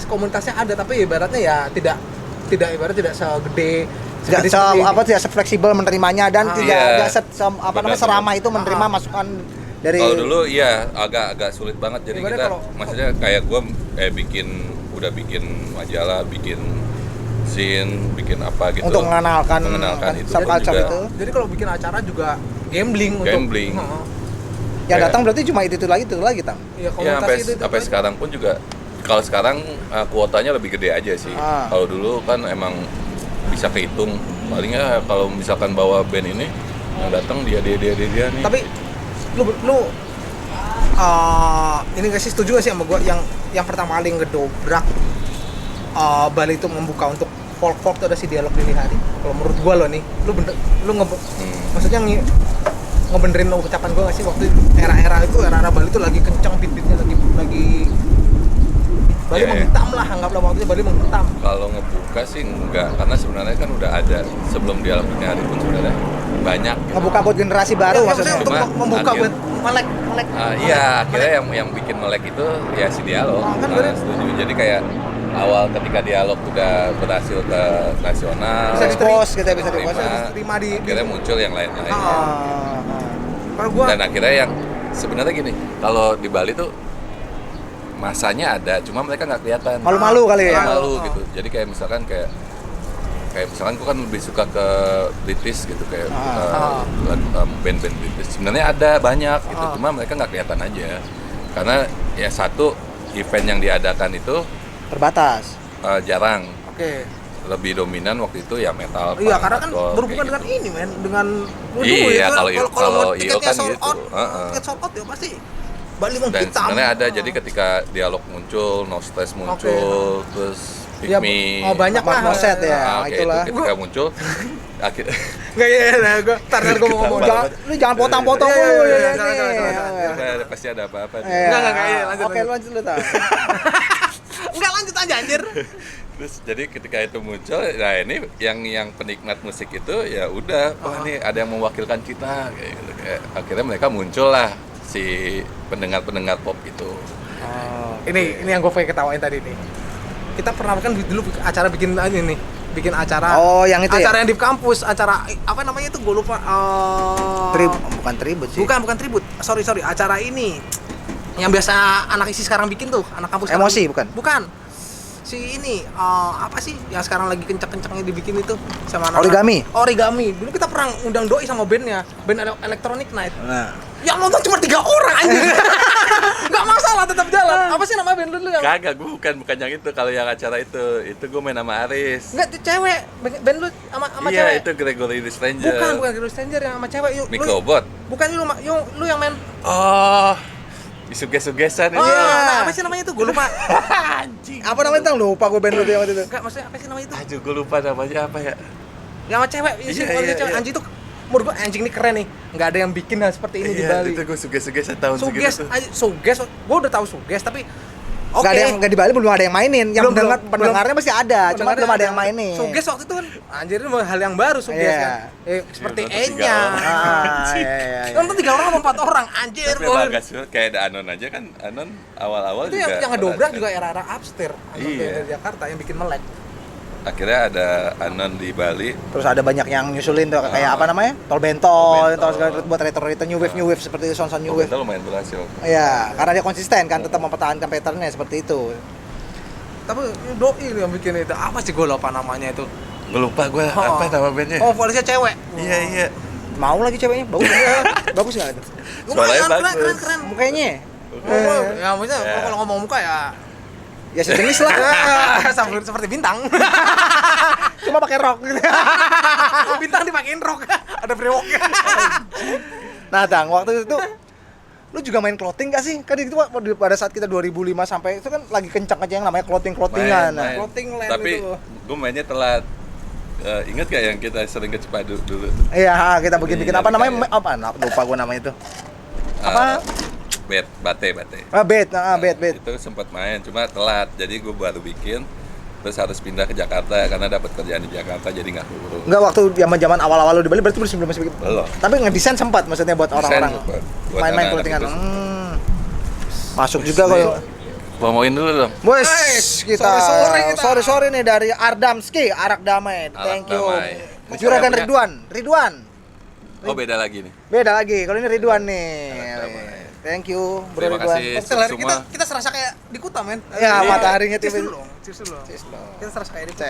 komunitasnya ada, tapi ibaratnya ya tidak segede tidak sefleksibel menerimanya dan tidak seramah itu menerima masukan dari. Kalau dulu iya agak sulit banget, jadi kita maksudnya kayak gue bikin majalah, bikin scene, bikin apa gitu untuk mengenalkan itu subculture juga. itu. Jadi kalau bikin acara juga gambling. Yang datang berarti cuma itu lagi Tang. Iya, sampai sekarang pun juga, kalau sekarang kuotanya lebih gede aja sih. Kalau dulu kan emang bisa kehitung, palingnya kalau misalkan bawa band ini yang datang dia nih. Tapi lu ini gak sih, setuju gak sih sama gue yang pertama kali ngedobrak Bali itu membuka untuk folk tuh ada si Dialog Dini Hari. Kalau menurut gue lo nih, maksudnya ngebenerin ucapan gue gak sih, waktu era Bali itu lagi kencang beat-beatnya, lagi Bali menghitam lah, anggaplah waktunya Bali menghitam. Kalau ngebuka sih enggak, karena sebenarnya kan udah ada sebelum Dialog Dini Hari pun sebenarnya banyak. Ngebuka buat generasi baru maksudnya. Untuk membuka buat melek. Iya, akhirnya yang bikin melek itu ya si Dialog. Setuju. Jadi kayak awal ketika Dialog udah berhasil ke nasional, bisa diterima di akhirnya muncul yang lain-lain. Kalau gua Dan akhirnya yang sebenarnya gini, kalau di Bali tuh masanya ada, cuma mereka nggak kelihatan. Malu-malu kali ya. Malu gitu. Jadi kayak misalkan gue kan lebih suka ke British gitu, kayak band-band British. Sebenarnya ada banyak gitu, cuma mereka nggak kelihatan aja. Karena ya satu, event yang diadakan itu terbatas. Jarang. Oke. Lebih dominan waktu itu ya metal. Iya, karena kan hardcore, berhubungan dengan gitu. ini dengan Iya, kalau IO kan sold gitu. out, tiket sold out ya pasti Bali Dan menghitam. sebenarnya ada, jadi ketika Dialog muncul, No Stress muncul, terus Pick Ya, Me, banyak lah. Moset ya, itulah. itulah. Ketika muncul, akhirnya Enggak gue tar gue mau ngomong. Lu jangan potong-potong Iya, dulu iya, ya iya, pasti ada apa-apa. Enggak, lanjut. Oke, lanjut lu Tang. Enggak, lanjut aja anjir. Terus jadi ketika itu muncul, nah ini yang penikmat musik itu ya udah, ini ada yang mewakilkan kita kayak gitu. Kayak, akhirnya mereka muncul lah si pendengar pop itu. Ini yang gue pengen ketawain tadi nih. Kita pernah kan dulu acara bikin acara. Oh, yang itu acara ya? yang di kampus, acara apa namanya itu gue lupa. Bukan tribut sih. Bukan tribut. Sorry, acara ini yang biasa anak isi sekarang bikin tuh, anak kampus. Emosi sekarang. Bukan. Si ini apa sih yang sekarang lagi kencang-kencangnya dibikin itu sama anak Origami. Dulu kita pernah undang doi sama bandnya, band Electronic Night. Nah, yang nonton cuma 3 orang anjir. Enggak masalah, tetap jalan. Apa sih nama band lu yang? Kagak, gue bukan yang itu. Kalau yang acara itu gue main sama Aris. Enggak, cewek. Band lu sama cewek. Iya, itu Gregory the Stranger. Bukan Gregory the Stranger yang sama cewek. Microbot. Bukan lu yang main. Oh, disuges-sugesan itu. Nah, apa sih namanya itu? Gue lupa. Anjing. apa namanya Tang? Lupa gue band lu yang waktu itu. Enggak, maksudnya apa sih namanya itu? Aduh, gue lupa namanya apa ya. Yang sama cewek, cewek. Anjing itu menurut gue anjing ini keren nih. Enggak ada yang bikin hal seperti ini di Bali. Itu gue suges-sugesan tahun segitu. Suges, gue udah tahu suges tapi Nggak di Bali belum ada yang mainin. Yang pendengarnya masih ada, cuma belum ada yang mainin. Suges waktu itu kan anjir itu hal yang baru suges kan. Seperti E-nya. Iya. Nonton 3 orang sama 4 orang anjir. Tapi bagus, kayak ada Anon aja kan. Anon awal-awal itu juga. Itu yang ngedobrak juga era-era upstairs. Iya. Dari Jakarta yang bikin melek. Akhirnya ada Anon di Bali. Terus ada banyak yang nyusulin tuh kayak apa namanya? Tol Bentol, segala buat retro new wave seperti itu, sound new wave. Itu lumayan berhasil. Iya, karena dia konsisten kan tetap mempertahankan patternnya seperti itu. Tapi doi yang bikin itu apa sih gue lupa namanya itu? Gue lupa apa nama bandnya. Oh, vokalisnya cewek. Iya. Mau lagi ceweknya? Bagus enggak itu? Suaranya bagus. Keren. Mukanya. Ya maksudnya kalau ngomong muka ya sejenis lah. Seperti bintang. Cuma pakai rok gitu. Bintang dipakein rok. Ada brewoknya. Nah, Tang, waktu itu lu juga main clothing gak sih? Kan itu pada saat kita 2005 sampai itu kan lagi kencang aja yang namanya clothingan. Main. Clothing land tapi itu. Gue mainnya telat. Ingat gak yang kita sering ke Cipadu dulu? Iya, kita bikin apa namanya? Kayak... Apa? Lupa gue namanya itu. Apa? Bate. Bet. Itu sempat main, cuma telat. Jadi gue baru bikin. terus harus pindah ke Jakarta karena dapat kerjaan di Jakarta jadi nggak keburu. Enggak, waktu zaman awal-awal lu di Bali berarti belum masih Belum. Tapi ngedesain sempat maksudnya buat orang-orang Desain buat main-main anak-anak clothingan. itu. Masuk juga kalau Promoin dulu dong. Bos, kita sore nih dari Ardamski, Arak Damai. Thank you. Damai. Ini Juragan siapa punya? Ridwan. Oh beda lagi nih. Beda lagi. Kalau ini Ridwan nih. Arak Damai. Thank you, Bro Terima Ridwan. kasih. Kita, Semua. kita serasa kayak di Kuta, men. Ya, mataharinya Cheers tipis. dulu dong. Cheers dulu. Kita serasa kayak di Kuta.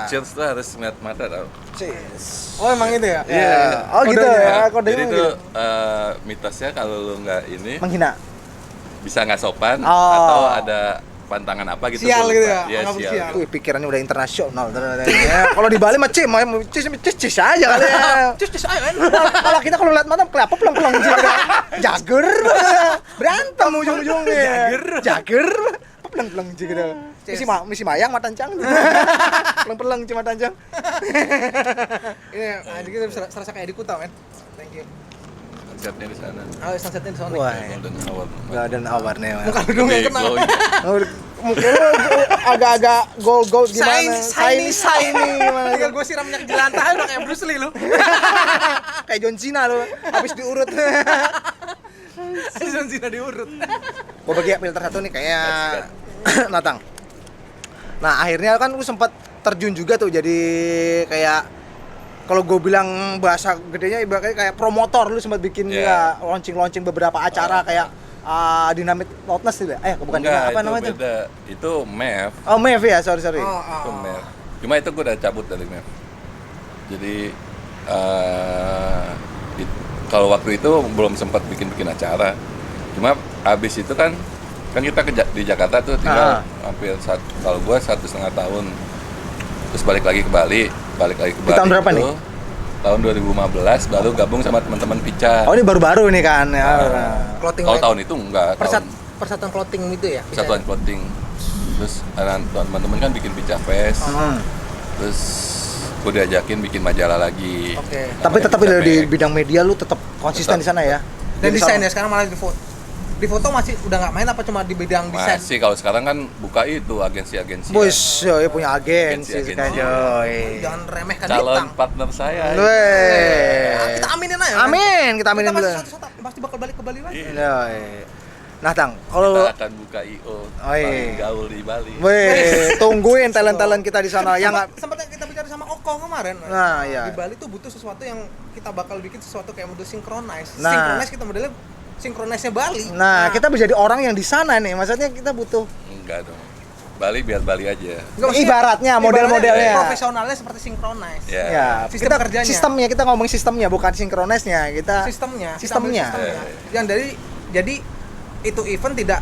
Cheers tuh harus ngeliat mata tau. Cheers. Oh, emang itu ya? Iya. Oh gitu ya, kodenya Jadi gitu. tuh mitosnya kalau lu nggak ini Menghina. bisa nggak sopan Oh. atau ada pantangan apa gitu. Sial gua gitu lupa. ya? Iya, Anggap sial. sial. Wih, pikirannya udah internasional. Ya, kalau di Bali mah cis aja kali ya. Cheers ayo, men. Kalau kita kalau lihat mata kelapa pelang-pelang juga. Jager. Berantem ujung-ujungnya. Jager. Pelang-pelang juga. Misi mayang matancang. Pelang-pelang cuma tancang. Ini anjing kita bisa serasa kayak di Kuta, men. Thank you. Sunsetnya di sana. Oh, sunsetnya di sana. Wah. Golden hour. Golden hour nih. Muka lu dong yang Lebih kena. glowing. Mungkin lu agak-agak gold gimana? Shiny. Gimana? Tinggal gue siram minyak jelantah udah kayak Bruce Lee lu. Kayak John Cena lu habis diurut. John Cena diurut. Gua bagi filter satu nih kayak Natang. Nah, akhirnya kan lu sempat terjun juga tuh jadi kayak kalau gue bilang bahasa gedenya ibaratnya kayak promotor, lu sempat bikin Yeah. ya launching beberapa acara kayak Dynamite Loudness itu ya? Bukan Enggak, apa itu namanya? beda. Itu MEF. Oh, MEF ya, sorry. Itu MEF. Cuma itu gue udah cabut dari MEF. Jadi kalau waktu itu belum sempat bikin acara. Cuma abis itu kan kita di Jakarta tuh tinggal hampir kalau gue 1,5 tahun. Terus balik lagi ke Bali. Di tahun berapa nih? Tahun 2015 baru gabung sama teman-teman Pica. Oh, ini baru-baru nih kan. Clothing Kalau line. tahun itu enggak. Persatuan clothing itu ya? Persatuan clothing. Terus teman-teman kan bikin Pica Fest. Terus gue diajakin bikin majalah lagi. Oke. Tapi tetap Namanya Pica di Fest. bidang media lu tetap konsisten Tetap. di sana ya. Dan Jadi desain sama- ya sekarang malah di foto masih udah nggak main apa cuma di bidang desain? Masih kalau sekarang kan buka itu agensi-agensi. Bos, ya punya agensi Agensi. kan Joy. Jangan remehkan Calon bintang. partner saya. Weh. Kita aminin aja. Amin, kita aminin Kita dulu. pasti bakal balik ke Bali lagi. Iya. Joy. Nah, Tang, kalau Kita akan buka IO iya. paling gaul di Bali. weh, tungguin talent-talent kita di sana yang nggak Sempat kita bicara sama Oko kemarin. Nah, iya. Di Bali tuh butuh sesuatu yang kita bakal bikin sesuatu kayak model synchronize. Nah. Synchronize kita modelnya synchronize-nya Bali. Nah, kita bisa jadi orang yang di sana nih. Maksudnya kita butuh Enggak dong. Bali biar Bali aja. Nggak, maksudnya ibaratnya model-modelnya. profesionalnya seperti synchronize. Ya. Ya, Sistem kita kerjanya. sistemnya kita ngomongin sistemnya bukan sinkronisnya. Kita Sistemnya. Sistemnya. Kita ambil Yang dari jadi itu event tidak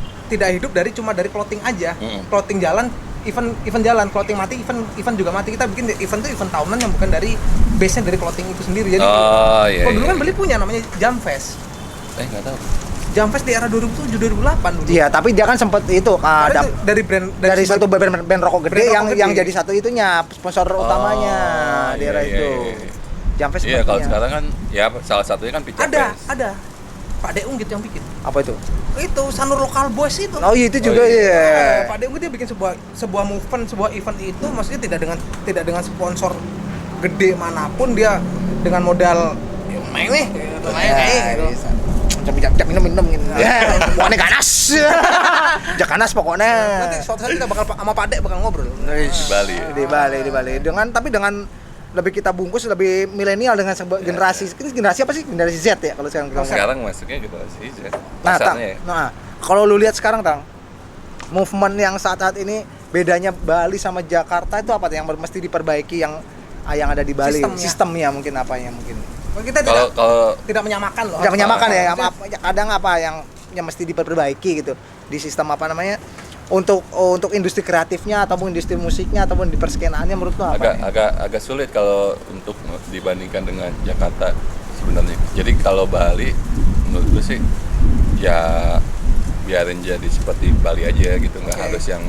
hidup dari cuma dari clothing aja. Clothing jalan, event jalan, clothing mati, event juga mati. Kita bikin event tuh event tahunan yang bukan dari base-nya dari clothing itu sendiri. Jadi Oh iya. kalau dulu iya. kan Bali punya namanya Jam Fest. Enggak tahu. Jam Fest di era 2007 2008 dulu. Iya, tapi dia kan sempat itu Karena ada itu dari brand dari satu band rokok gede Brand yang rokok yang gede. jadi satu itunya sponsor utamanya di era iya, itu. iya. Jamfes Iya, kalau sekarang kan ya salah satunya kan Pica Fest. ada Pak Deung gitu yang bikin. apa itu? Itu Sanur Local Boys itu. Oh iya itu juga Oh, iya. iya. Pak Deung dia bikin sebuah movement, sebuah event itu maksudnya tidak dengan sponsor gede manapun, dia dengan modal main nih, main gitu. Cap minum gitu. Ya, pokoknya ganas. Jak ganas pokoknya. Nanti suatu saat kita bakal sama Pak Dek bakal ngobrol. Di Bali. Ya? Di Bali. Dengan lebih kita bungkus lebih milenial dengan sebuah generasi. Ini generasi apa sih? Generasi Z ya kalau sekarang kita ngomong. Sekarang masuknya generasi Z. Nah, Tang, Pasarnya ya. nah, kalau lu lihat sekarang, Tang, movement yang saat ini bedanya Bali sama Jakarta itu apa yang mesti diperbaiki yang ada di Bali? Sistemnya mungkin apa yang mungkin? Kita Kalau tidak menyamakan loh. Tidak menyamakan ya, Maksudnya, kadang apa yang mesti diperbaiki gitu di sistem apa namanya untuk industri kreatifnya ataupun industri musiknya ataupun di perskenaannya menurut lo apa? agak sulit kalau untuk dibandingkan dengan Jakarta sebenarnya. Jadi kalau Bali menurut gue sih ya biarin jadi seperti Bali aja gitu, nggak harus yang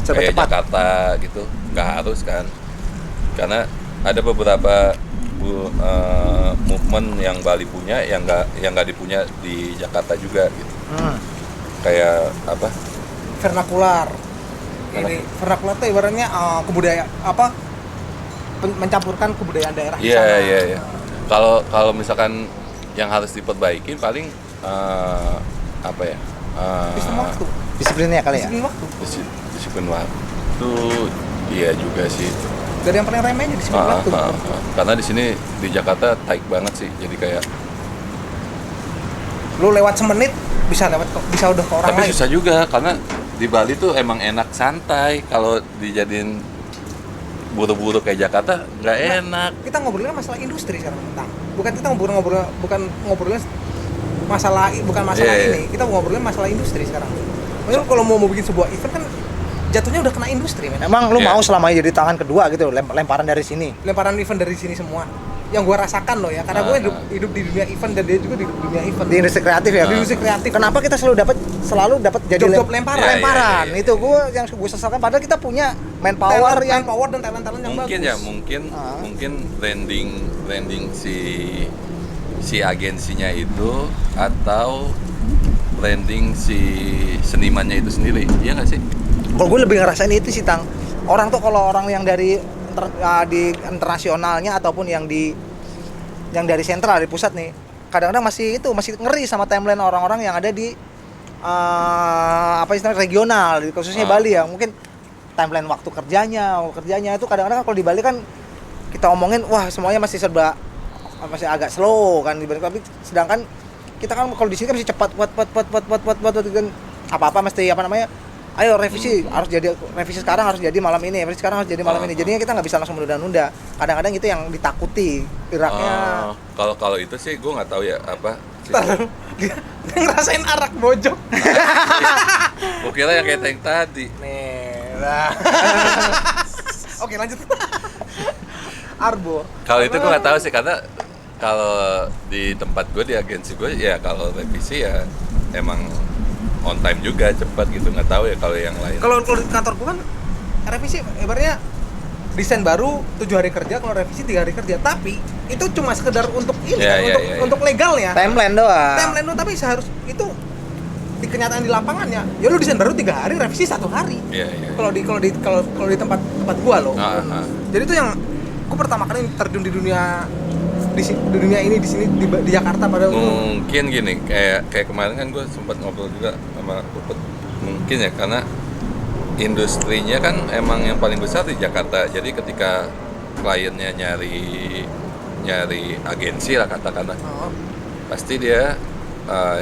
Serba kayak cepat. Jakarta gitu, nggak harus kan. Karena ada beberapa movement yang Bali punya yang nggak dipunya di Jakarta juga gitu. Kayak apa? vernakular. ini vernacular tuh ibaratnya kebudayaan apa mencampurkan kebudayaan daerah di Iya, sana. iya. Kalau misalkan yang harus diperbaiki paling apa ya? Sistem waktu, Disiplinnya kali ya. disiplin waktu. Disiplin waktu, iya juga sih. Dari yang paling remeh aja disiplin waktu. Karena di sini di Jakarta tight banget sih, jadi kayak. Lu lewat semenit bisa udah ke orang Tapi lain. susah juga karena di Bali tuh emang enak santai. Kalau dijadiin buru-buru kayak Jakarta nggak enak. Kita ngobrolin masalah industri sekarang tentang. Bukan kita ngobrolin masalah Iya. ini. Kita ngobrolin masalah industri sekarang. Maksudnya kalau mau bikin sebuah event kan jatuhnya udah kena industri, men. Emang lu Iya. mau selamanya jadi tangan kedua gitu, lemparan dari sini. Lemparan event dari sini semua. Yang gua rasakan loh ya, karena gue hidup di dunia event dan dia juga di dunia event. Di industri kreatif ya. Di industri kreatif. Kenapa kita selalu dapat jadi Job-job lemparan. Iya, lemparan? iya. Itu yang gue sesalkan, padahal kita punya manpower yang power dan talent yang Mungkin bagus. ya, mungkin branding si agensinya itu atau branding si senimannya itu sendiri. Iya nggak sih? kalau gue lebih ngerasain itu sih, Tang. Orang tuh kalau orang yang dari di internasionalnya ataupun yang dari sentral, di pusat nih, kadang-kadang masih ngeri sama timeline orang-orang yang ada di apa istilahnya regional, khususnya Bali ya. Mungkin timeline waktu kerjanya itu kadang-kadang kalau di Bali kan kita omongin wah semuanya masih masih agak slow kan dibanding, tapi sedangkan kita kan kalau di sini kan masih cepat buat kan apa-apa mesti ayo revisi sekarang harus jadi malam ini, jadinya kita nggak bisa langsung menunda-nunda. Kadang-kadang itu yang ditakuti geraknya. Kalau itu sih gue nggak tahu ya apa. Dia ngerasain arak bojok. Gue kira yang kayak tank tadi. Nih lah. Oke lanjut. Arbo. Kalau itu gue nggak tahu sih, karena kalau di tempat gue, di agensi gue ya kalau revisi ya emang on time juga, cepat gitu. Nggak tahu ya kalau yang lain. Kalau di kantor gua kan revisi ibaratnya desain baru 7 hari kerja, kalau revisi 3 hari kerja. Tapi itu cuma sekedar untuk ini Ya, kan, ya, untuk legalnya. Timeline doang. Timeline doang, tapi itu di kenyataan di lapangannya. Ya lu desain baru 3 hari, revisi 1 hari. Iya. Kalau di tempat gua loh. Jadi itu yang gua pertama kali terjun di dunia ini di sini di Jakarta pada Mungkin gini, kayak kemarin kan gue sempat ngobrol juga sama Puput. Mungkin ya karena industrinya kan emang yang paling besar di Jakarta. Jadi ketika kliennya nyari agensi lah katakanlah, pasti dia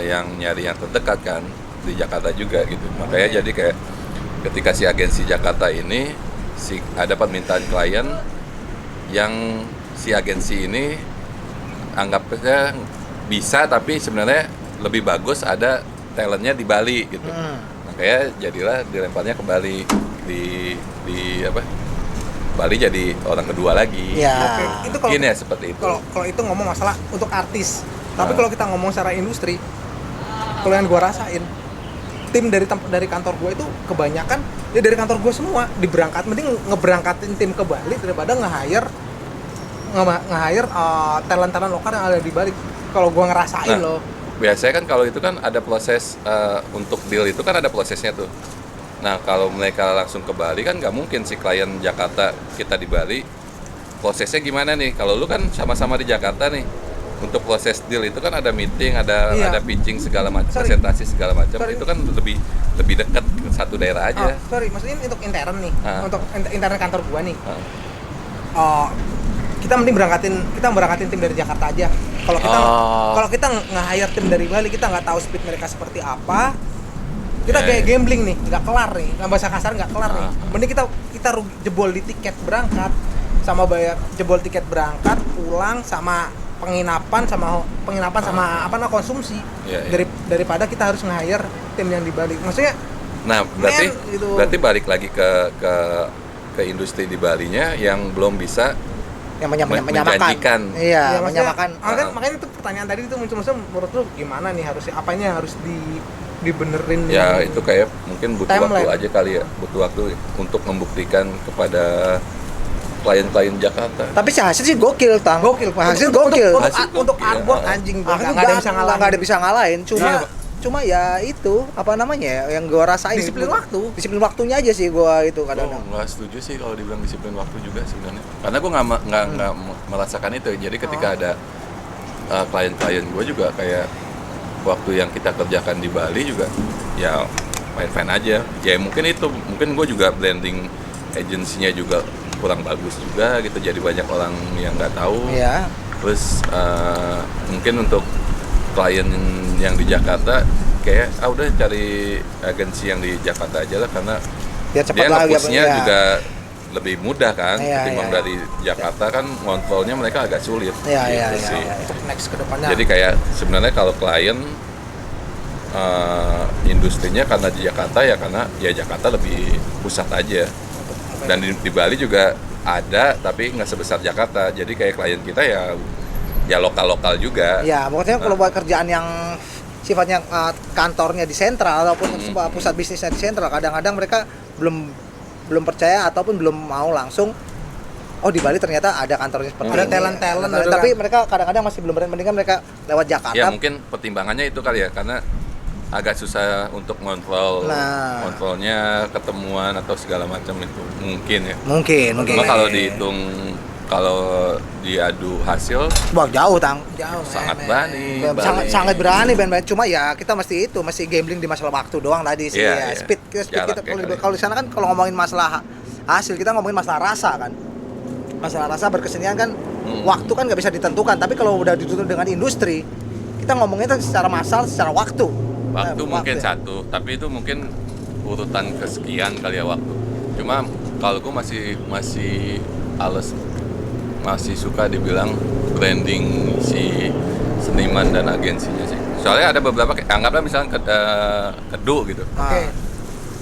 yang nyari yang terdekat kan di Jakarta juga gitu. Makanya jadi kayak ketika si agensi Jakarta ini ada permintaan klien yang si agensi ini anggapnya bisa, tapi sebenarnya lebih bagus ada talentnya di Bali gitu. Makanya jadilah dilemparnya ke Bali, di apa? Bali jadi orang kedua lagi. Ya. Oke. Itu kalau Mungkin ya seperti itu. Kalau itu ngomong masalah untuk artis. Tapi kalau kita ngomong secara industri, kalau yang gua rasain, tim dari kantor gua itu kebanyakan ya dari kantor gua semua mending ngeberangkatin tim ke Bali daripada nge-hire talent-talent lokal yang ada di Bali. Kalau gua ngerasain loh. Biasanya kan kalau itu kan ada proses untuk deal itu kan ada prosesnya tuh. Nah kalau mereka langsung ke Bali kan nggak mungkin si klien Jakarta kita di Bali. Prosesnya gimana nih? Kalau lu kan sama-sama di Jakarta nih, untuk proses deal itu kan ada meeting, ada pitching segala macam, presentasi segala macam. Itu kan lebih dekat ke satu daerah aja. Maksudnya untuk intern nih, untuk intern kantor gua nih. Kita mending berangkatin tim dari Jakarta aja. Kalau kita nge-hire tim dari Bali, kita nggak tahu speed mereka seperti apa. Kita kayak gambling nih, nggak kelar nih. Nggak bahasa kasar nggak kelar nih. Mending kita jebol di tiket berangkat, sama bayar jebol tiket berangkat, pulang sama penginapan sama konsumsi. Daripada kita harus nge-hire tim yang di Bali. Maksudnya berarti balik lagi ke industri di Balinya yang belum bisa yang menyamakan. Iya, menyamakan. Makanya itu pertanyaan tadi itu muncul, menurut lu gimana nih apanya yang harus dibenerin? Ya itu kayak mungkin butuh timeline. waktu aja kali ya, butuh waktu untuk membuktikan kepada klien-klien Jakarta. Tapi hasil sih gokil, Tang. Gokil. Hasil gokil. Untuk Arbor anjing nggak ada bisa ngalahin. Nggak ada bisa ngalahin. Cuma cuma ya itu apa namanya ya, yang gua rasain Disiplin waktu. disiplin waktunya aja sih gua itu Gue kadang-kadang. nggak setuju sih kalau dibilang disiplin waktu juga sebenarnya. Karena gue nggak merasakan itu. Jadi ketika ada klien-klien gue juga kayak waktu yang kita kerjakan di Bali juga ya fine-fine aja. Ya mungkin gue juga branding agensinya juga kurang bagus juga gitu. Jadi banyak orang yang nggak tahu. Iya. Terus mungkin untuk klien yang di Jakarta kayak udah cari agensi yang di Jakarta aja lah karena Biar cepat dia lah nge-push-nya ya. juga lebih mudah kan Iya, ketimbang iya. dari Jakarta kan ngontrolnya mereka agak sulit Iya, gitu sih. Untuk next ke depannya. Jadi kayak sebenarnya kalau klien industrinya karena di Jakarta ya karena ya Jakarta lebih pusat aja dan di Bali juga ada tapi nggak sebesar Jakarta jadi kayak klien kita ya lokal juga. Ya, pokoknya kalau buat kerjaan yang sifatnya kantornya di sentral ataupun pusat bisnisnya di sentral, kadang-kadang mereka belum percaya ataupun belum mau langsung di Bali ternyata ada kantornya seperti Ada ini. talent-talent, Ada, ada tapi kan. mereka kadang-kadang masih belum berani, mendingan mereka lewat Jakarta. Ya mungkin pertimbangannya itu kali ya karena agak susah untuk kontrolnya ketemuan atau segala macam itu mungkin ya. Mungkin. Cuma kalau dihitung kalau diadu hasil Wah, jauh, Tang. Jauh, sangat men. berani. Sangat berani band-band. Cuma ya kita masih gambling di masalah waktu doang tadi sih. Iya, Ya, iya. speed Jarak kita ya kali. kalau di sana kan kalau ngomongin masalah hasil, kita ngomongin masalah rasa kan. Masalah rasa berkesenian kan waktu kan nggak bisa ditentukan, tapi kalau udah ditutup dengan industri, kita ngomongnya itu secara massal, secara waktu. Waktu mungkin ya. satu, tapi itu mungkin urutan kesekian kali ya waktu. Cuma kalau gue masih suka dibilang branding si seniman dan agensinya sih. Soalnya ada beberapa anggaplah misalnya Kedu gitu. Oke.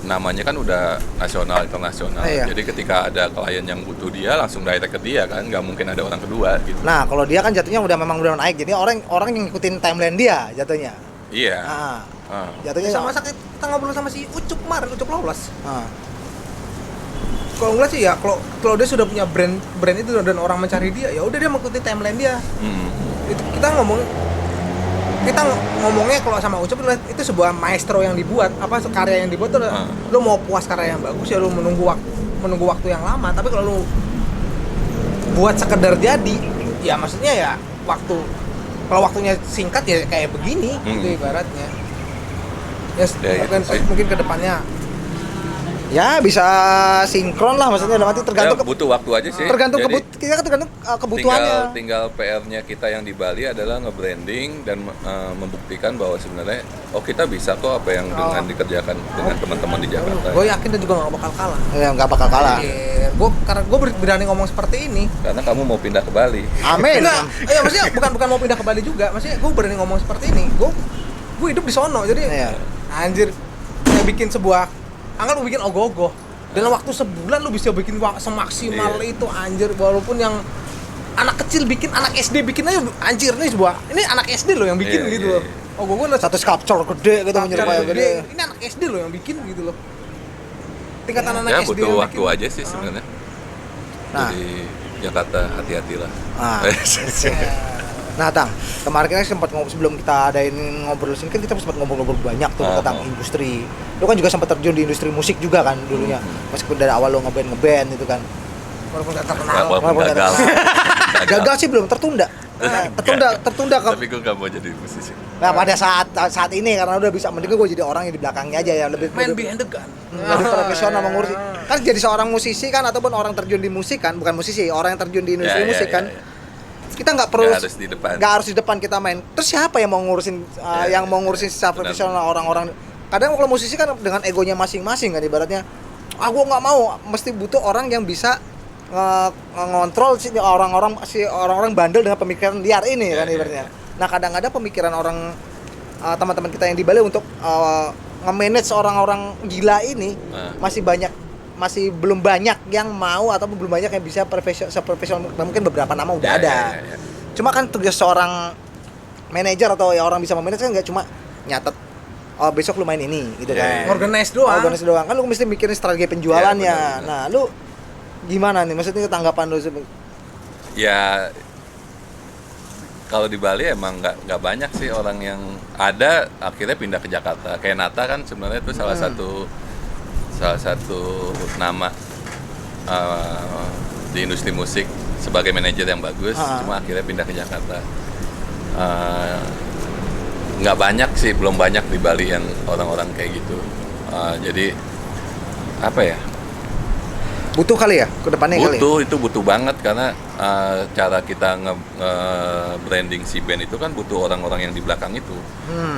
Namanya kan udah nasional internasional. Iya. Jadi ketika ada klien yang butuh dia langsung direct ke dia kan, nggak mungkin ada orang kedua gitu. Nah, kalau dia kan jatuhnya memang udah naik, jadi orang yang ngikutin timeline dia jatuhnya. Iya. Jatuhnya Sama kita ngobrol sama si Ucup Lolos. Ah. Kalau ngeliat sih ya, kalau dia sudah punya brand itu dan orang mencari dia, ya udah dia mengikuti timeline dia. Itu kita ngomongnya kalau sama Ucup itu sebuah maestro yang dibuat, karya yang dibuat tuh lu mau puas karya yang bagus ya lu menunggu waktu yang lama, tapi kalau lu buat sekedar jadi, ya maksudnya ya kalau waktunya singkat ya kayak begini gitu ibaratnya. Ya, mungkin ke depannya Ya bisa sinkron lah, maksudnya dalam arti tergantung Ya, butuh waktu aja sih. tergantung Jadi, tergantung kebutuhannya. tinggal PR-nya kita yang di Bali adalah nge-branding dan membuktikan bahwa sebenarnya kita bisa kok apa yang dengan dikerjakan dengan teman-teman di Jakarta. gue yakin dia juga gak bakal kalah. Ya nggak bakal kalah. Karena gue berani ngomong seperti ini. Karena kamu mau pindah ke Bali. Amin. Enggak, ya maksudnya bukan mau pindah ke Bali juga. Maksudnya gue berani ngomong seperti ini. Gue hidup di sono, jadi Iya. anjir, kayak bikin sebuah lu bikin ogoh-ogoh. Dalam waktu sebulan lu bisa bikin semaksimal Iya. itu anjir, walaupun yang anak kecil bikin, anak SD bikin aja anjir ini anak SD loh yang bikin Iya, gitu iya, loh. Ogoh-ogoh lah Satu sculpture gede gitu menyerupai gede. Ini anak SD loh yang bikin gitu loh. Tingkatan anak Ya SD butuh yang waktu bikin. aja sih sebenarnya. Nah. Jadi Jakarta hati-hatilah. Nah, Tang, kemarin kita sempat sebelum kita adain ngobrol sini kan kita sempat ngobrol banyak tuh tentang industri. Lu kan juga sempat terjun di industri musik juga kan dulunya. Meskipun dari awal lu ngeband itu kan. Walaupun gak terkenal. Walaupun gagal. Gagal sih belum tertunda. Tertunda kan. Tapi gue gak mau jadi musisi. Nah, pada saat ini karena udah bisa, mending gue jadi orang yang di belakangnya aja ya, lebih Behind the gun. lebih profesional mengurusi. Kan jadi seorang musisi kan ataupun orang terjun di musik kan, bukan musisi, orang yang terjun di industri musik kan. Kita nggak perlu nggak harus di depan kita main. Terus siapa yang mau ngurusin yang mau ngurusin secara profesional orang-orang? Kadang kalau musisi kan dengan egonya masing-masing kan ibaratnya. Gua nggak mau, mesti butuh orang yang bisa ngontrol si orang-orang bandel dengan pemikiran liar ini kan ibaratnya. Nah, kadang-kadang pemikiran orang teman-teman kita yang di Bali untuk nge-manage orang-orang gila ini masih belum banyak yang mau atau belum banyak yang bisa profesional. Mungkin beberapa nama udah ada. Ya. Cuma kan tugas seorang manajer atau ya orang bisa memanage kan nggak cuma nyatet besok lu main ini gitu kan. Organize doang. Kan lu mesti mikirin strategi penjualannya. Ya, benar. Nah, lu gimana nih? Maksudnya tanggapan lu? Ya kalau di Bali emang nggak banyak sih orang yang ada akhirnya pindah ke Jakarta. Kayak Nata kan sebenarnya itu salah satu nama di industri musik sebagai manajer yang bagus, cuma akhirnya pindah ke Jakarta. Nggak banyak sih, belum banyak di Bali yang orang-orang kayak gitu. Jadi apa ya? Butuh kali ya ke depannya kali. Itu butuh banget karena cara kita nge-branding si band itu kan butuh orang-orang yang di belakang itu.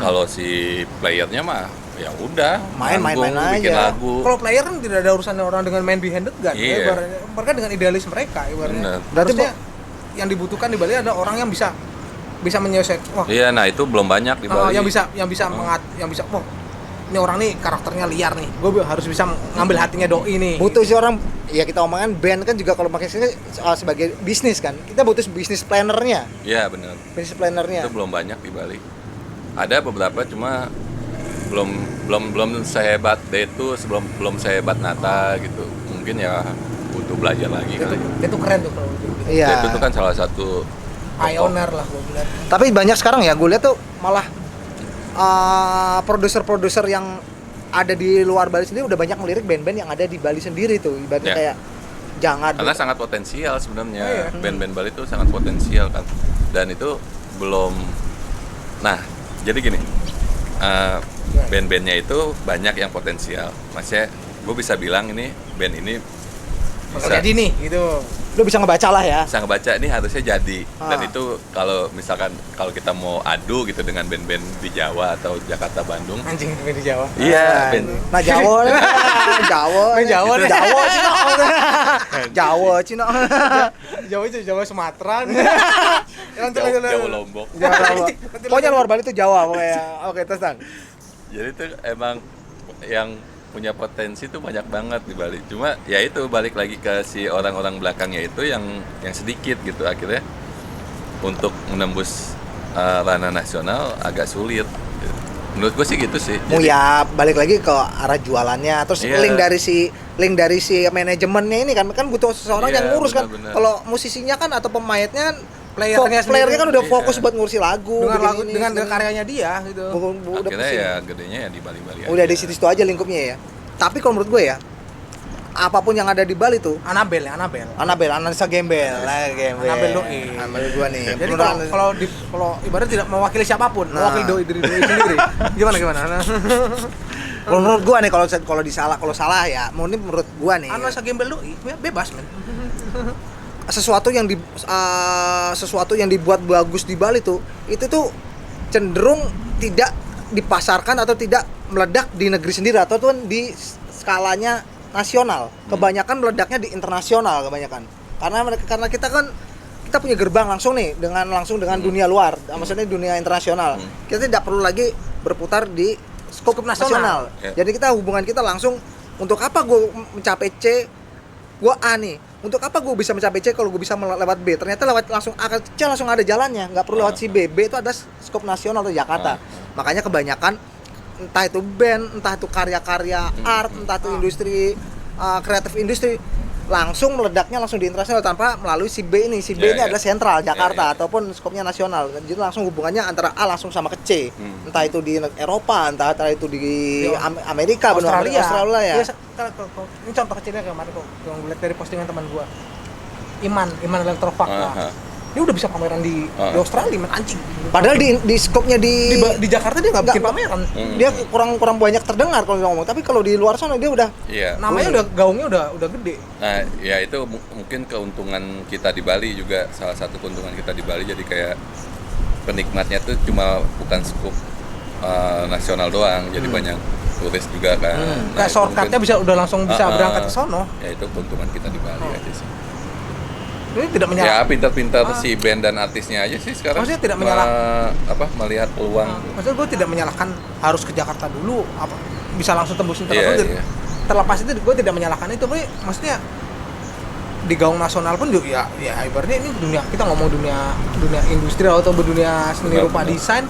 Kalau si playernya mah ya udah main bikin aja. lagu. Kalau player kan tidak ada urusannya orang dengan main behind the gun. Iya. Mereka dengan idealis mereka ibaratnya. Berarti Maksudnya yang dibutuhkan di Bali ada orang yang bisa menyelesaikan. Wah, Iya, nah itu belum banyak di Bali. yang bisa wah, ini orang nih karakternya liar nih. Gue harus bisa ngambil hatinya doi nih. Butuh sih orang, ya kita omongan band kan juga kalau pakai sini sebagai bisnis kan. Kita butuh bisnis plannernya. Iya, benar. Bisnis plannernya. Itu belum banyak di Bali. Ada beberapa cuma belum sehebat Detu, belum sehebat Nata gitu. Mungkin ya butuh belajar lagi kan. Itu keren tuh kalau gitu. Iya. Detu itu kan salah satu Pioneer lah gue bilang. Tapi banyak sekarang ya, gue lihat tuh malah produser-produser yang ada di luar Bali sendiri udah banyak melirik band-band yang ada di Bali sendiri tuh. Ibaratnya Ya. kayak jangan. karena sangat potensial sebenarnya. Oh, iya. Band-band Bali itu sangat potensial kan. Dan itu belum. Nah, jadi gini. Band-bandnya itu banyak yang potensial. Maksudnya gue bisa bilang ini band ini bisa Jadi nih gitu. Lu bisa ngebaca lah ya. bisa ngebaca ini harusnya jadi. Dan Ah. itu kalau misalkan kalau kita mau adu gitu dengan band-band di Jawa atau Jakarta, Bandung. Anjing di Jawa. Iya, band. Nah, Jawa. Jawa. Main Jawa deh. Jawa Cina. Jawa Cina. Jawa itu Jawa Sumatera. Jawa Lombok. Jawa. Pokoknya luar Bali tuh Jawa pokoknya. Oke, terus Tang. Jadi tuh emang yang punya potensi tuh banyak banget di Bali. Cuma ya itu balik lagi ke si orang-orang belakangnya itu yang sedikit gitu, akhirnya untuk menembus ranah nasional agak sulit. Menurut gue sih gitu sih. Mau ya balik lagi ke arah jualannya, terus Iya. link dari si manajemennya ini kan butuh seseorang Iya, yang ngurus kan. benar-benar. Kalau musisinya kan atau pemainnya kan Playernya playernya kan udah Iya. fokus buat ngurusi lagu, dengan bikin lagu ini, dengan bikin- karyanya dia gitu. udah Akhirnya pusing. ya gedenya ya di Bali-Bali aja. Udah di situ aja lingkupnya ya. Tapi kalau menurut gue ya, apapun yang ada di Bali tuh Anabel. analisa gembel lah, gembel. Anabel doi. Menurut gue nih. Jadi menurut kalau ibarat tidak mewakili siapapun, Nah. mewakili diri sendiri. Gimana? kalau menurut gue nih kalau salah ya, menurut gue nih. Analisa gembel doi bebas men. Sesuatu yang dibuat bagus di Bali tuh itu tuh cenderung tidak dipasarkan atau tidak meledak di negeri sendiri atau tuh di skalanya nasional. Kebanyakan meledaknya di internasional kebanyakan. Karena kita punya gerbang langsung dengan dunia luar, maksudnya dunia internasional. Kita tidak perlu lagi berputar di skop nasional. Ya. Jadi hubungan kita langsung, untuk apa gue mencapai C, gue A nih. Untuk apa gue bisa mencapai C kalau gue bisa lewat B? Ternyata lewat langsung A ke C langsung ada jalannya, nggak perlu lewat si B. B itu ada skop nasional atau Jakarta. Makanya kebanyakan entah itu band, entah itu karya-karya art, entah itu industri kreatif industri langsung meledaknya langsung di internasional tanpa melalui si B ini. Si B ini adalah sentral Jakarta ataupun skopnya nasional. Jadi langsung hubungannya antara A langsung sama ke C. Entah itu di Eropa, entah itu di Amerika, Australia. Australia ya. Iya, ini contoh kecilnya kemarin kok yang gue lihat dari postingan teman gua. Iman Electrofact. Dia udah bisa pameran di Australia, men anjing. Padahal di skopnya Di Jakarta dia nggak bikin pameran. Dia kurang banyak terdengar kalau ngomong. Tapi kalau di luar sana dia udah Iya. Namanya gaungnya udah gede. Nah, ya itu mungkin keuntungan kita di Bali juga, salah satu keuntungan kita di Bali, jadi kayak penikmatnya tuh cuma bukan skup nasional doang, jadi banyak turis juga kan. Nah, Kayak itu shortcutnya mungkin- bisa langsung berangkat ke sono. Ya itu keuntungan kita di Bali aja sih. Ini tidak Ya menyalahkan. pintar-pintar si band dan artisnya aja sih sekarang. Maksudnya tidak menyalahkan. Melihat peluang. Maksudnya gue tidak menyalahkan harus ke Jakarta dulu, bisa langsung tembus Iya, internasional. iya. Terlepas itu gue tidak menyalahkan itu, tapi maksudnya di gaung nasional pun juga ya ibaratnya ini dunia, kita ngomong dunia industri atau dunia seni rupa Benar. desain,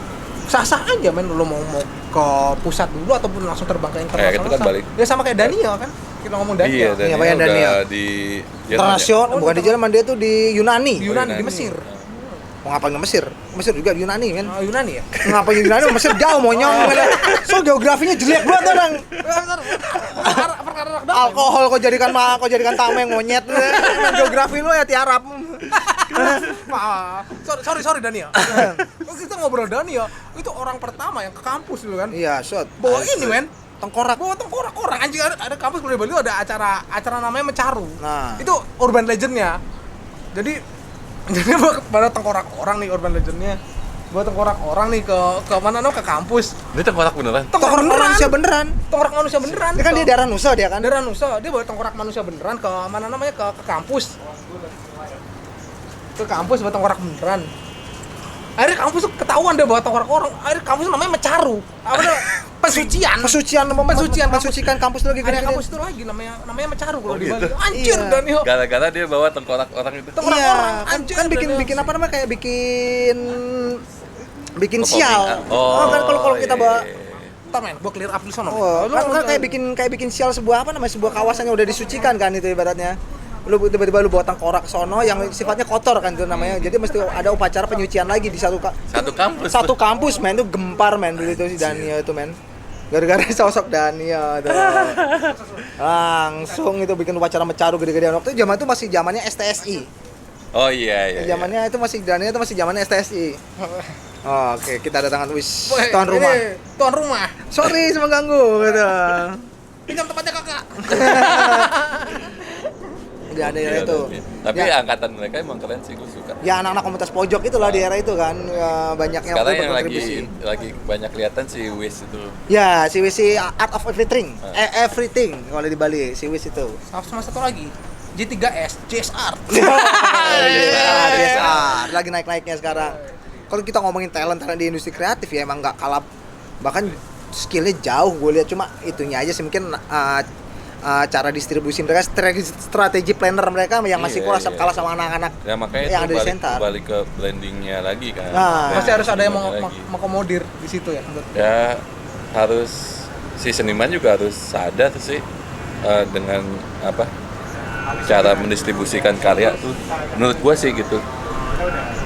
sah-sah aja men, lo mau ke pusat dulu ataupun langsung terbang ke internasional. itu kan sah. balik. Ya sama kayak Daniel kan, kita ngomong Daniel. Iya, Iya, Pak, udah Daniel. di internasional, bukan di Jerman, dia tuh di Yunani. Di Yunani, di Mesir. Mau ngapain ke Mesir? Mesir juga di Yunani, men. Yunani ya? Ngapain di Yunani? Mesir jauh, monyong. So geografinya jelek banget orang. Alkohol kok jadikan tameng monyet. Geografi lu ya tiarap. Sorry Dani ya. Kita ngobrol Dani ya. Itu orang pertama yang ke kampus dulu kan. Iya, shot. Bawa ini, men. Tengkorak. Bawa tengkorak orang anjing, ada kampus di Bali ada acara namanya Mencaru. Nah. Itu urban legendnya. Jadi pada tengkorak orang nih urban legendnya. Bawa tengkorak orang nih ke mana ke kampus. Ini tengkorak beneran? Tengkorak manusia beneran. Tengkorak manusia beneran. Dia kan dia darah Nusa dia kan. Darah Nusa, dia bawa tengkorak manusia beneran ke mana namanya ke kampus. Ke kampus bawa tengkorak beneran. Akhirnya kampus tuh ketahuan dia bawa tengkorak orang. Akhirnya kampus namanya Mencaru. Apa namanya? Pensucian. Mensucikan kampus lagi Ada gini-gini. kampus itu lagi namanya Mencaru kalau di Bali. gitu? Anjir Iya. Daniel. Gara-gara dia bawa tengkorak orang itu. Tengkorak Iya, orang, kan, anjir, kan bikin Daniel. apa namanya kayak bikin Oh, sial. Kan kalau kita bawa Ntar men, gua clear up di sana. oh, kan kayak bikin sial sebuah apa namanya sebuah kawasan yang udah disucikan kan itu ibaratnya. Lu tiba-tiba lu bawa tengkorak sono yang sifatnya kotor kan itu namanya. Jadi mesti ada upacara penyucian lagi di satu kampus. Satu kampus men, itu gempar men dulu itu si Dania itu men. Gara-gara sosok Dania tuh. Langsung itu bikin upacara Mencaru gede-gedean. Waktu itu zaman itu masih zamannya STSI. Oh iya. Zamannya itu masih Dania itu masih zamannya STSI. Oke, kita datangan tuan rumah. Tuan rumah. Sorry sama ganggu gitu. Pinjam tempatnya kakak. Di daerah itu. Tapi Ya. angkatan mereka emang keren sih, gue suka. Ya anak-anak komunitas pojok itulah di era itu kan, ya, banyak yang Sekarang waktu yang berkontribusi. lagi banyak kelihatan si Wis itu. Ya, si WC Art of Everything. Everything kalau di Bali, si Wis itu. Sama satu lagi. J3S, JSR. DSR lagi naik-naiknya sekarang. Kalau kita ngomongin talent di industri kreatif ya emang nggak kalah, bahkan skillnya jauh gue lihat, cuma itunya aja sih mungkin cara distribusi mereka, strategi planner mereka yang masih kurang kalah sama anak-anak Ya makanya yang itu ada di Sentar. balik ke brandingnya lagi kan. Nah. Pasti harus ada yang Brandingnya lagi. mengakomodir di situ ya. Ya harus si seniman juga harus sadar sih dengan apa cara mendistribusikan karya tuh menurut gua sih gitu.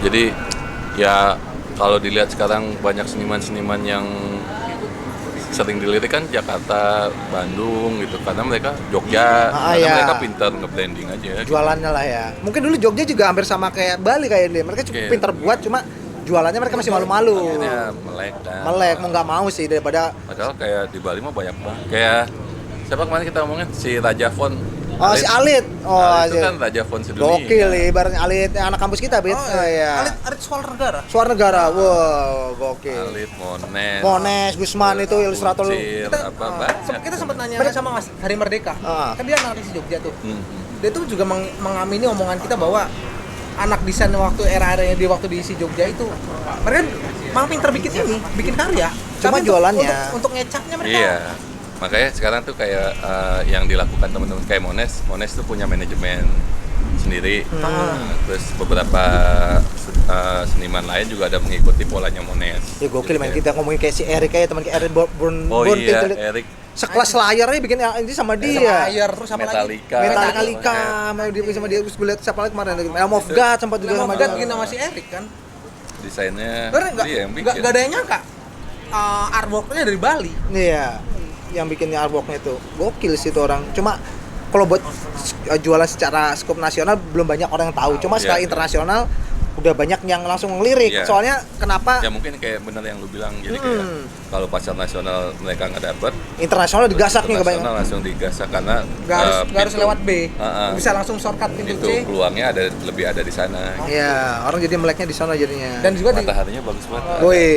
Jadi ya kalau dilihat sekarang banyak seniman-seniman yang sering dilirik kan Jakarta, Bandung gitu karena mereka Jogja, karena iya. mereka pintar nge-blending aja. Jualannya lah ya. Mungkin dulu Jogja juga hampir sama kayak Bali kayak dia. Mereka cukup Oke. pintar buat, cuma jualannya mereka masih malu-malu. Akhirnya melek kan. Melek mau nggak mau sih daripada Padahal kayak di Bali mah banyak banget. Kayak siapa kemarin kita ngomongin si Raja Fon. si Alit. Alit itu si- kan Raja Fon sedunia. Gokil nih, ibaratnya Alit anak kampus kita, Bet. Iya. Alit soal negara. Suara negara. Wow, gokil. Alit, Mones, Mones, Gusman itu ilustrator lu. Kuncir, apa banyak. Kita sempat nanya sama Mas Hari Merdeka. Kan dia anak di Jogja tuh. Dia tuh juga mengamini omongan kita bahwa anak desain waktu era-eranya di waktu di Jogja itu mereka malah pinter bikin karya. Cuma Tapi jualannya. untuk ngecapnya mereka. Iya. Makanya sekarang tuh kayak yang dilakukan teman-teman kayak Mones tuh punya manajemen sendiri. Terus beberapa seniman lain juga ada mengikuti polanya Mones. Ya gokil Jadi men, kayak- kita ngomongin kayak si Erik kayak teman kayak Erik Born Oh Born iya, itu. Erik Sekelas layarnya bikin ini sama dia. Layar terus sama Metallica. Metallica sama dia sama dia terus gue lihat siapa lagi kemarin Elm of God sempat juga lagi. sama Nama dia. bikin sama si Erik kan. desainnya Sebenarnya dia yang bikin. nggak ada yang nyangka artworknya dari Bali. Iya, yang bikin artworknya itu gokil sih itu orang. Cuma kalau buat jualan secara skop nasional belum banyak orang yang tahu. Cuma Iya, secara iya. internasional udah banyak yang langsung ngelirik. Iya. Soalnya kenapa Ya mungkin kayak bener yang lu bilang, jadi kayak kalau pasar nasional mereka nggak dapet, internasional digasak nih nasional kebanyakan. langsung digasak karena Nggak harus pintu- lewat B. Ah, Bisa langsung shortcut pintu itu C. peluangnya lebih ada di sana. Iya, orang jadi meleknya di sana jadinya. Dan juga Mataharinya bagus banget. Woi.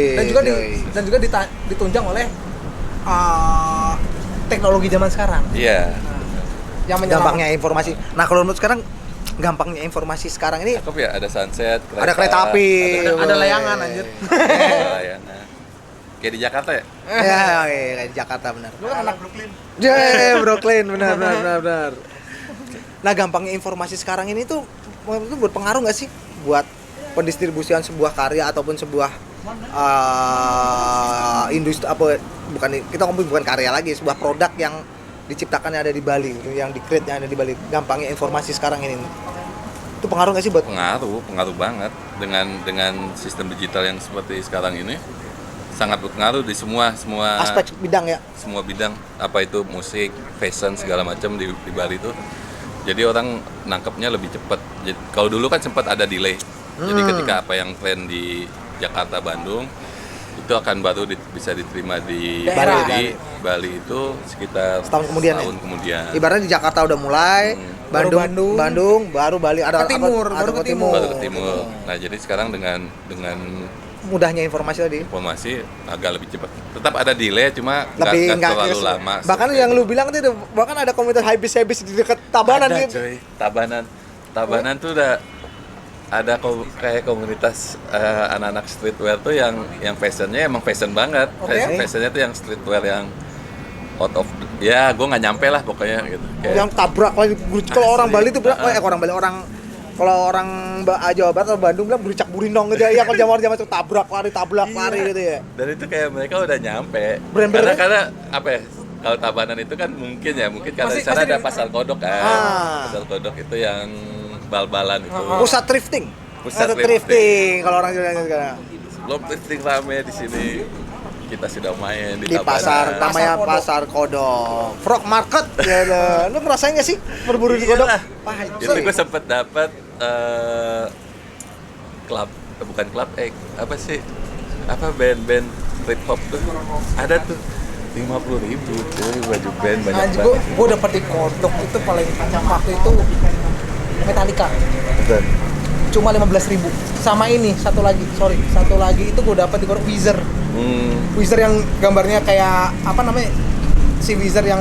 dan juga ditunjang oleh teknologi zaman sekarang Iya. yang menyelamatkan. gampangnya informasi. Nah, kalau menurut sekarang gampangnya informasi sekarang ini Cakep ya, ada sunset, ada kereta api, Ada layangan, anjir. Ada layangan. Kayak di Jakarta ya? Ya, kayak di Jakarta benar. Lu kan anak Brooklyn. Ya, Brooklyn benar. Nah, gampangnya informasi sekarang ini tuh itu berpengaruh nggak sih buat pendistribusian sebuah karya ataupun sebuah industri apa bukan kita ngomong bukan karya lagi, sebuah produk yang diciptakan yang ada di Bali, yang di-create yang ada di Bali. Gampangnya informasi sekarang ini. Itu pengaruh nggak sih buat pengaruh banget dengan sistem digital yang seperti sekarang ini, sangat berpengaruh di semua aspek bidang ya? semua bidang, apa itu musik, fashion, segala macam di Bali itu. Jadi orang nangkepnya lebih cepat. Kalau dulu kan sempat ada delay. Jadi ketika apa yang tren di Jakarta, Bandung itu akan baru bisa diterima di Daerah. Bali itu sekitar Setahun kemudian ya? kemudian. Ibaratnya di Jakarta udah mulai, Bandung, baru Bali ada Ke timur, ada baru ke ke timur. Baru ke timur. Nah, jadi sekarang dengan Mudahnya informasi tadi. informasi agak lebih cepat. Tetap ada delay, cuma Lebih nggak terlalu lama. Bahkan yang lu bilang tadi bahkan ada komunitas habis di dekat Tabanan ada, gitu. coy. Tabanan tuh udah ada kayak komunitas anak-anak streetwear tuh yang fashionnya emang fashion banget. Oke. Fashionnya tuh yang streetwear yang out of ya gue nggak nyampe lah pokoknya gitu. Yang tabrak lagi kalau orang Asli. Bali itu bilang kalau orang Jawa Barat atau Bandung bilang bericak burindong gitu ya. Kalau zaman itu tabrak lari gitu ya. Dan itu kayak mereka udah nyampe. Brand-brandnya? Karena apa ya? Kalau Tabanan itu kan mungkin karena di sana ada pasar kodok kan. Pasar kodok itu yang bal-balan itu. Pusat thrifting. Pusat thrifting kalau orang bilang gitu sekarang. Sebelum thrifting rame di sini, kita sudah main di Di Tabanan. pasar namanya Pasar Kodok. Frog Market ya. Lu ngerasain nggak sih berburu di kodok? Iyalah. Wah, Itu gue sempet dapat klub, bukan klub apa sih? Apa band trip hop tuh? Ada tuh 50.000 cuy, baju band banyak Anjir, banget. gue dapet di kodok itu paling waktu itu Metallica. Betul. Cuma 15.000. Sama ini satu lagi itu gue dapet di kodok Weezer. Weezer yang gambarnya kayak apa namanya? Si Weezer yang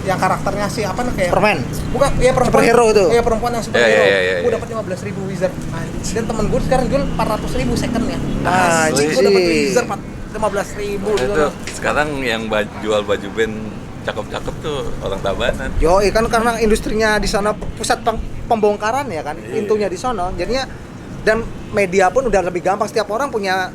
karakternya si apa kayak Permen. Bukan, ya perempuan. Superhero tuh. Iya, perempuan yang superhero. Iya. Gue dapat 15.000 Weezer. Anjir. Dan temen gue sekarang jual 400.000 secondnya. Anjir. Gue dapat Weezer 15.000 gitu. Itu sekarang yang jual baju band cakep-cakep tuh orang Tabanan. Yo, kan karena industrinya di sana pusat pembongkaran ya kan, intunya di sana. Jadinya dan media pun udah lebih gampang, setiap orang punya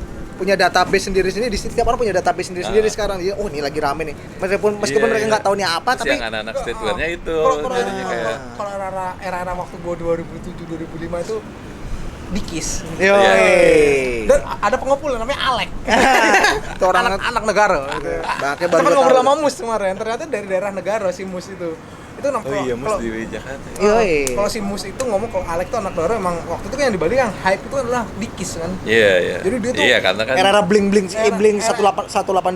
database sendiri-sendiri, di setiap orang punya database sendiri-sendiri sekarang. Jadi, ini lagi rame nih. Meskipun mereka nggak tahu nih apa, Terus tapi yang anak-anak streetwear-nya itu jadinya kayak Kalau era waktu gue 2007 2005 itu Dikis. yo. Dan ada pengepul namanya Alek. Itu orang anak negara. Baknya Kita baru kan ngobrol tahu. sama Mus kemarin, ternyata dari daerah negara si Mus itu. Itu Mus di Jakarta. Yoi. kalau si Mus itu ngomong kalau Alek itu anak negara, emang waktu itu kan yang di Bali yang hype itu adalah Dikis kan. Iya. Jadi dia tuh karena kan Era bling 182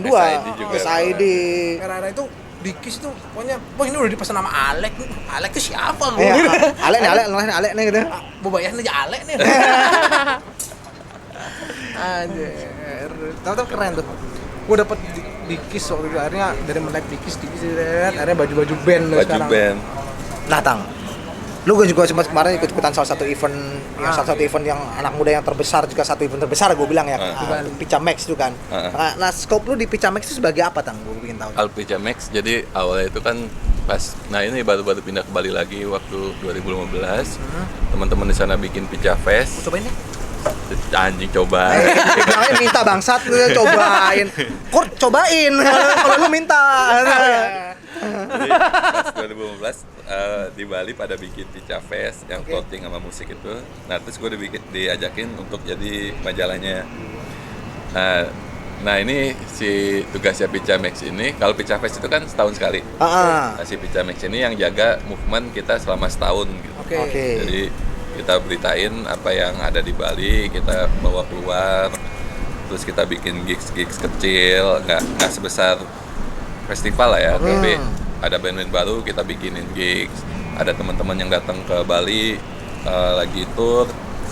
SID juga. SID. Era itu Dikis itu pokoknya, wah ini udah dipesan sama Alek nih. Alek itu siapa gue? Alek nih gitu. Bobayah aja Alek nih. Anjir. Tahu keren tuh. Gue dapet Dikis waktu itu, akhirnya dari menaik Dikis akhirnya baju-baju band loh baju sekarang. band. Nah, Tang. Lu juga sempat kemarin ikut-ikutan salah satu event yang anak muda yang terbesar, juga satu event terbesar gue bilang ya. Pica Max itu kan. Nah, scope lu di Pica Max itu sebagai apa, Tang? Gue ingin tahu. Alpica Max, jadi awalnya itu kan ini baru pindah ke Bali lagi waktu 2015. Teman-teman di sana bikin Pica Fest. Cobain deh. Anjing coba. Jangan minta bangsat lu cobain. Kok cobain kalau lu minta. Jadi pas 2015 di Bali pada bikin Pica Fest yang clothing sama musik itu. Nah terus gue diajakin untuk jadi majalahnya. Nah ini si tugasnya Pica Max ini, kalau Pica Fest itu kan setahun sekali. Nah, si Pica Max ini yang jaga movement kita selama setahun gitu. Oke. Jadi kita beritain apa yang ada di Bali, kita bawa keluar, terus kita bikin gigs kecil, nggak sebesar festival lah ya, tapi ada band-band baru kita bikinin gigs, ada teman-teman yang datang ke Bali lagi tour,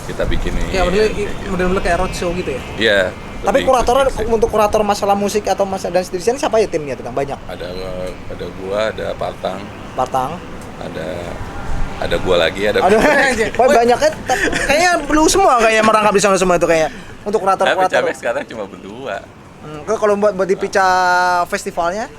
kita bikinin. Ya model kayak roadshow gitu ya. Iya. Tapi lebih untuk kurator masalah musik atau masalah dan seterusnya siapa ya timnya tuh, Kang? Banyak. Ada gua, ada Partang. ada gua lagi, ada Banyak kayaknya belum semua kayaknya merangkap di sana semua itu kayaknya. Untuk Tapi kurator. Pica sekarang cuma berdua. Kalau buat di Pica festivalnya,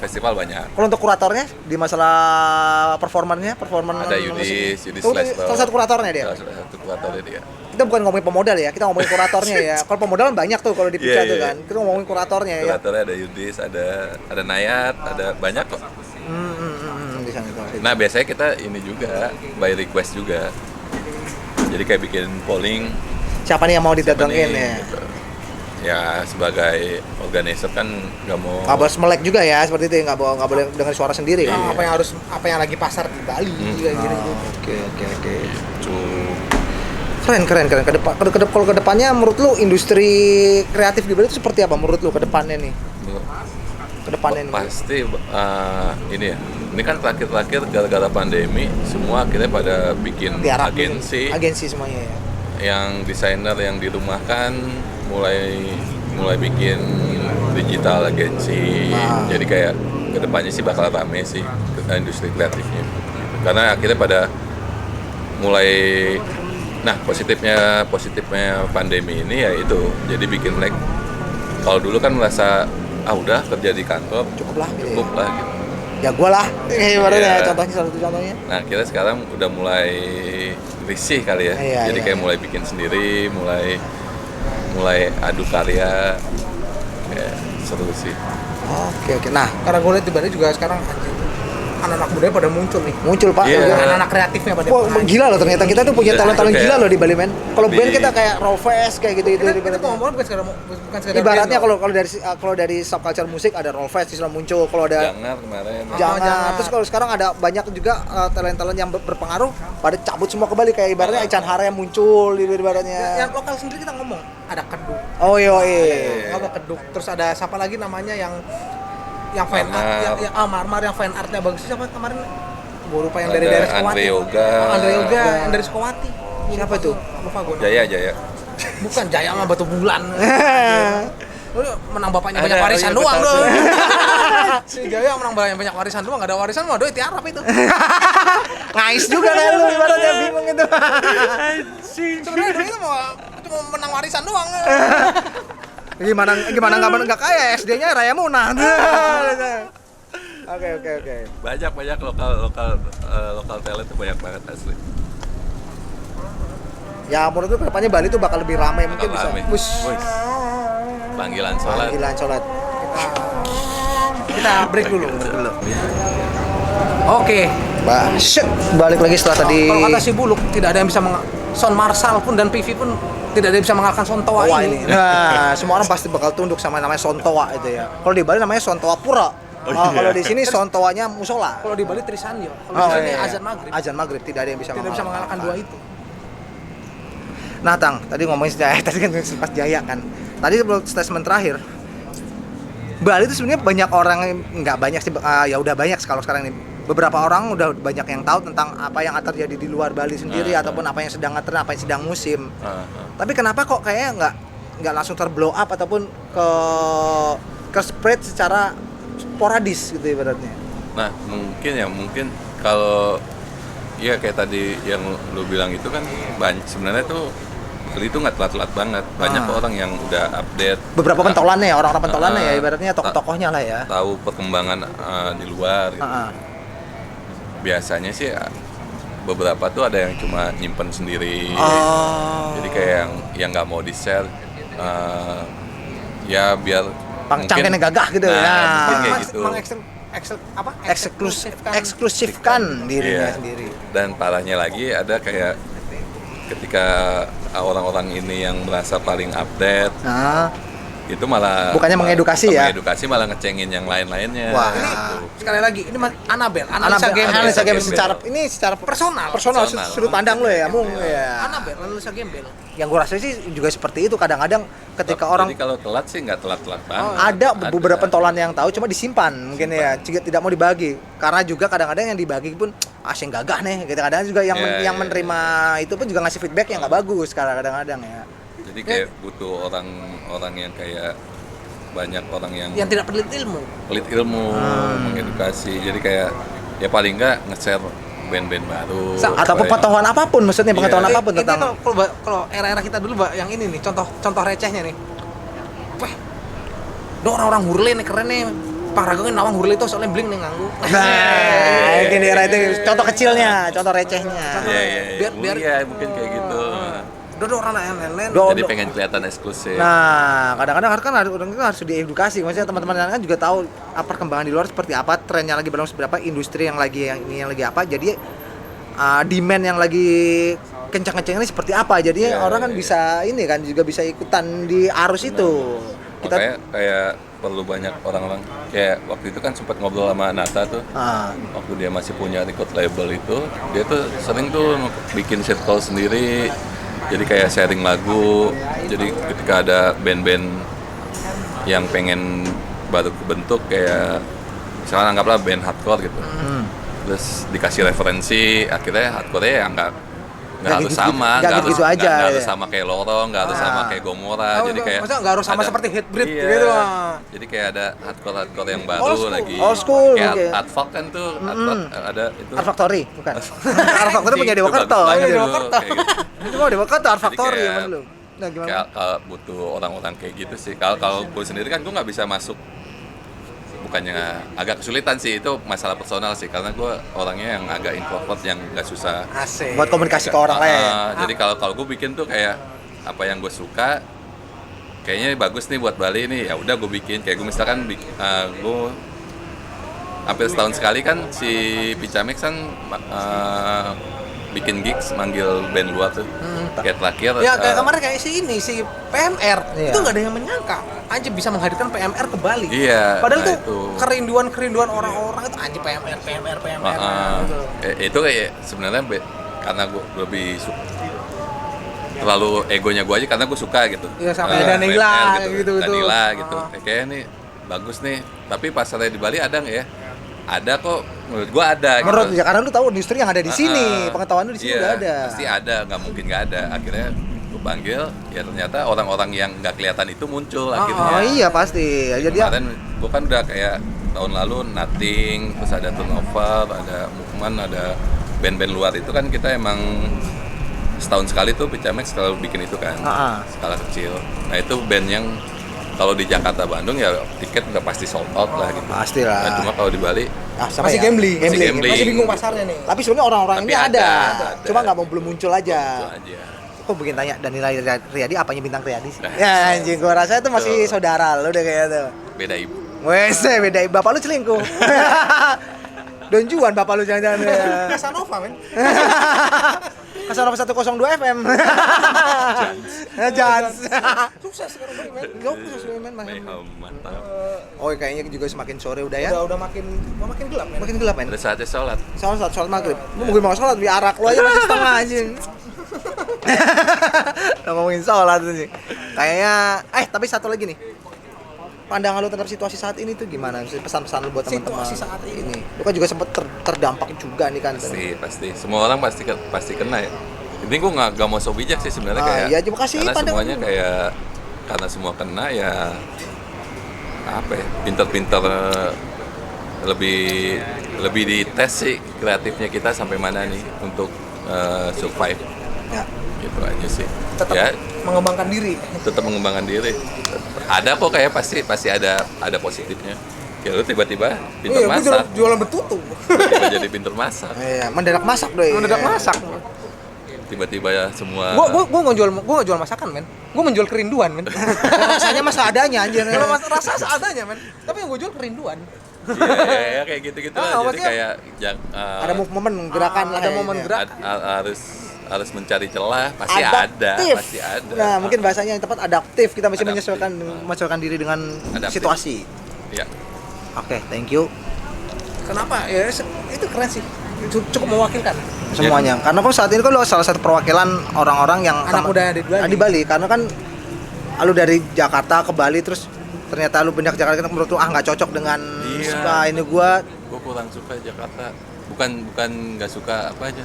Festival banyak. kalau untuk kuratornya di masalah performan Ada Yudis Itu Leslo. salah satu kuratornya dia. Salah satu kuratornya dia. Kita bukan ngomongin pemodal ya, kita ngomongin kuratornya ya. Kalau pemodal kan banyak tuh kalau di Pica tuh kan. Kita ngomongin kuratornya ya. Kuratornya ada Yudis, ada Nayat, ada banyak kok. Di sana itu. Nah biasanya kita ini juga by request juga. Jadi kayak bikin polling. Siapa nih yang mau siapa didatengin nih, ya? gitu. Ya sebagai organizer kan nggak mau. Nggak boleh melek juga ya seperti itu, nggak boleh dengar suara sendiri. Iya. Apa yang lagi pasar di Bali juga gitu. Oke. Gitu. Keren. Kalau kedepannya menurut lu industri kreatif di Bali itu seperti apa menurut lu kedepannya nih? Kedepannya nih. Pasti ini ya. Ini kan terakhir gara-gara pandemi semua akhirnya pada bikin Diharapin agensi semuanya ya. yang desainer yang dirumahkan mulai bikin digital agensi. Jadi kayak kedepannya sih bakal rame sih industri kreatifnya. Karena akhirnya pada mulai positifnya pandemi ini ya itu. Jadi bikin kalau dulu kan merasa udah kerja di kantor Cukup lah gitu. gitu. Ya gua lah. Ibaratnya Iya. contohnya salah satu contohnya. Nah, kita sekarang udah mulai risih kali ya. Iya, Jadi iya. kayak mulai bikin sendiri, mulai adu karya. Kayak seru sih. Oke. Nah, Karena gue lihat di Bali juga sekarang anak-anak muda pada muncul nih. muncul Pak. Iya. Udah. Anak-anak kreatifnya pada. Wah, gila loh ternyata kita tuh punya Iya, talent kayak gila loh di Bali men. Kalau di- band kita kayak Rollfest kayak gitu-gitu Kita ibaratnya. ngomong bukan sekedar Ibaratnya band, kalau dari subculture musik ada Rollfest Islam muncul, kalau ada Jangan kemarin. Jangan. Jangan. Terus kalau sekarang ada banyak juga talent-talent yang berpengaruh pada cabut semua ke Bali kayak ibaratnya Ican Hara yang muncul ibaratnya. yang lokal sendiri kita ngomong ada Keduk. Oh iya. Ada Keduk. Terus ada siapa lagi namanya yang fan Marmar. art yang Marmar yang fan artnya bagus. Siapa kemarin? Gue lupa yang Ada dari daerah Sukawati. Andre Yoga. Andre Yoga yang dari Sukawati. Siapa tuh? Lupa gue. Jaya. Bukan Jaya mah Batu Bulan. Lu menang bapaknya Ada, banyak warisan iya, doang betul. dong. Si Jaya menang banyak warisan doang, enggak ada warisan mah doi tiarap itu. Ngais juga kan lu ibaratnya bingung itu. Sebenarnya doi itu mau cuma menang warisan doang. Gimana enggak kaya SD-nya Raya Munah. Oke. Banyak lokal talent tuh banyak banget asli. Ya menurut lu kedepannya Bali tuh bakal lebih ramai mungkin bisa. Rame. Wus. Wis. Panggilan sholat. Panggilan sholat. Kita break dulu. Oke. Balik lagi setelah tadi. Kalau kata si Buluk tidak ada yang bisa Sound Marshall pun dan PV pun tidak ada yang bisa mengalahkan Sontoa Toa ini. Nah, semua orang pasti bakal tunduk sama namanya Sontoa itu ya. Kalau di Bali namanya Sontoa Pura. Kalau di sini Sontoanya musola. Kalau di Bali Trisanyo, kalau di sini azan maghrib. Azan maghrib tidak ada yang bisa Tidak bisa mengalahkan dua itu. Nah, Tang, tadi ngomongin Jaya, tadi kan sempat Jaya kan. Tadi statement terakhir. Bali itu sebenarnya banyak orang, nggak banyak sih, ya udah banyak kalau sekarang ini. Beberapa orang udah banyak yang tahu tentang apa yang terjadi di luar Bali sendiri ataupun apa yang sedang ngetren, apa yang sedang musim. Tapi kenapa kok kayaknya nggak langsung terblow up ataupun ke spread secara sporadis gitu ibaratnya. Nah, mungkin kalau ya kayak tadi yang lu bilang itu kan banyak sebenarnya tuh Bali itu nggak telat-telat banget. Banyak orang yang udah update. Beberapa pentolannya ya, orang-orang pentolannya ya ibaratnya tokoh-tokohnya lah ya. Tahu perkembangan di luar gitu. Biasanya sih beberapa tuh ada yang cuma nyimpen sendiri. Jadi kayak yang nggak mau di-share ya biar Cangkengnya gagah gitu ya. mungkin kayak gitu. Eksklusifkan dirinya Iya. sendiri. Dan parahnya lagi ada kayak ketika orang-orang ini yang merasa paling update Nah, itu malah Bukannya mengedukasi ya? mengedukasi malah ngecengin yang lain-lainnya. Wah. Gitu. Sekali lagi, ini Anabel, analisa game. analisa game Gembel. secara Personal. sudut pandang lo ya, Mung ya. Anabel, analisa gembel. Yang gue rasa sih juga seperti itu kadang-kadang ketika orang Jadi kalau telat sih nggak telat-telat banget. ada beberapa pentolan yang tahu cuma disimpan mungkin ya, juga tidak mau dibagi. Karena juga kadang-kadang yang dibagi pun asing gagah nih. Kadang-kadang juga yang Iya, yang iya. menerima itu pun juga ngasih feedback yang nggak bagus kadang-kadang ya. Jadi kayak butuh orang yang kayak banyak orang yang Yang tidak pelit ilmu. pelit ilmu, mengedukasi. Jadi kayak ya paling nggak nge-share band-band baru. Ataupun supaya- pengetahuan apapun, maksudnya pengetahuan Iya. apapun Ini tentang kalau era-era kita dulu, Mbak, yang ini nih, contoh recehnya nih. Wah, do orang-orang hurle nih keren nih. Paragongin nawang hurle itu soalnya bling nih nganggu. Nah, mungkin di era itu contoh kecilnya, contoh recehnya. Iya, iya, iya. Biar- Iya, mungkin kayak gitu. Do dodoran lain-lain. Jadi pengen kelihatan eksklusif. Nah, kadang-kadang kan orang itu harus diedukasi. Maksudnya teman-teman yang kan juga tahu perkembangan di luar seperti apa, trennya lagi berlangsung seperti apa, industri yang lagi apa. Jadi demand yang lagi kencang-kencang ini seperti apa. Jadi orang kan bisa ini kan juga bisa ikutan di arus itu. Makanya kayak perlu banyak orang-orang kayak waktu itu kan sempat ngobrol sama Nata tuh. Waktu dia masih punya record label itu, dia tuh sering tuh bikin circle sendiri. Jadi kayak sharing lagu. Jadi ketika ada band-band yang pengen baru kebentuk kayak misalnya anggaplah band hardcore gitu. Terus dikasih referensi, akhirnya hardcore ya nggak harus sama, nggak harus sama kayak Lorong, nggak harus sama kayak Gomora. Jadi kayak maksudnya nggak harus sama seperti Hatebreed gitu. Jadi kayak ada hardcore yang baru lagi. Old school. Kayak Art Folk kan tuh, ada itu. Art Factory, bukan? Art Factory punya Dewa Kerto. Itu mau Dewa Kerto Art Factory emang lu. Nah gimana? Kalau butuh orang-orang kayak gitu sih. Kalau gue sendiri kan gue nggak bisa masuk. Bukannya agak kesulitan sih, itu masalah personal sih, karena gue orangnya yang agak introvert, yang nggak susah buat komunikasi ke orang lain. Jadi kalau gue bikin tuh kayak apa yang gue suka, kayaknya bagus nih buat Bali nih, ya udah gue bikin. Kayak gue misalkan gue hampir setahun sekali kan si Picamex kan bikin gigs manggil band luar tuh. Kayak terakhir ya kayak kemarin kayak si PMR itu nggak ada yang menyangka anjir bisa menghadirkan PMR ke Bali. Padahal tuh itu kerinduan orang-orang itu anjir PMR gitu. Itu kayak sebenarnya karena gue lebih terlalu egonya gue aja, karena gue suka gitu. Iya sama Danila gitu. Danila gitu. Kayaknya nih bagus nih, tapi pasarnya di Bali ada nggak ya? Ada kok, menurut gua ada. Menurut gitu. Ya karena lu tahu industri yang ada di sini, pengetahuan lu di sini udah ada. Pasti ada, nggak mungkin nggak ada. Akhirnya gua panggil, ya ternyata orang-orang yang nggak kelihatan itu muncul akhirnya. Oh iya pasti. Jadi kemarin gua kan udah kayak tahun lalu Nothing, terus ada Turnover, ada Movement, ada band-band luar itu kan kita emang setahun sekali tuh Picamex selalu bikin itu kan, skala kecil. Nah itu band yang kalau di Jakarta, Bandung ya tiket udah pasti sold out lah gitu. Pasti lah. Nah, cuma kalau di Bali masih gambling. Masih bingung pasarnya nih. Tapi sebenarnya orang-orang ini ada. Cuma belum muncul aja. Kok bikin tanya Danila Riyadi apanya bintang Riyadi sih? Ya anjing, gua rasa itu masih saudara lu deh kayaknya tuh. Beda ibu. Wese beda ibu. Bapak lu selingkuh. Don Juan bapak lu jangan-jangan ya. Casanova men. Casanova 102 FM. Jans. Sukses sekarang men. Mantap. Oh kayaknya juga semakin sore udah ya. Udah makin gelap men. Makin gelap men. Udah saatnya sholat. Sholat maghrib. Lu mungkin mau sholat di arak lu aja masih setengah anjing. Udah ngomongin sholat sih. Kayaknya tapi satu lagi nih. Pandangan lu terhadap situasi saat ini tuh gimana? Pesan-pesan lu buat teman-teman saat ini. Lu kan juga sempat terdampak juga nih kan. Pasti. Semua orang pasti kena ya. Ini gue nggak mau so bijak sih sebenarnya kayak. Iya, terima kasih. Karena semuanya kayak karena semua kena ya apa ya? Pinter-pinter lebih dites sih kreatifnya kita sampai mana nih untuk survive. Ya. Gitu aja sih. Tetap mengembangkan diri. Tetap mengembangkan diri. Ada kok kayak pasti ada positifnya. Ya lu tiba-tiba pintar masak. Jualan betutu. Tiba jadi pintar masak. Iya, mendadak masak doi. Masak. Tiba-tiba ya semua. Gua nggak jual masakan, men. Gua menjual kerinduan, men. Rasanya mah seadanya anjir. Kalau rasa seadanya, men. Tapi yang gua jual kerinduan. Iya, kayak gitu-gitu lah. Jadi kayak ada momen gerakan lah. Ada momen gerak. Harus mencari celah, pasti ada. Nah, mungkin bahasanya yang tepat adaptif. Kita mesti menyesuaikan diri dengan situasi. Iya. Oke, thank you. Kenapa? Ya itu keren sih. Cukup mewakilkan semuanya. Karena kan saat ini kan lo salah satu perwakilan orang-orang yang anak muda di Bali. Karena kan lu dari Jakarta ke Bali terus ternyata lu pindah ke Jakarta menurut lu nggak cocok dengan ini gua kurang suka Jakarta. Bukan nggak suka apa aja.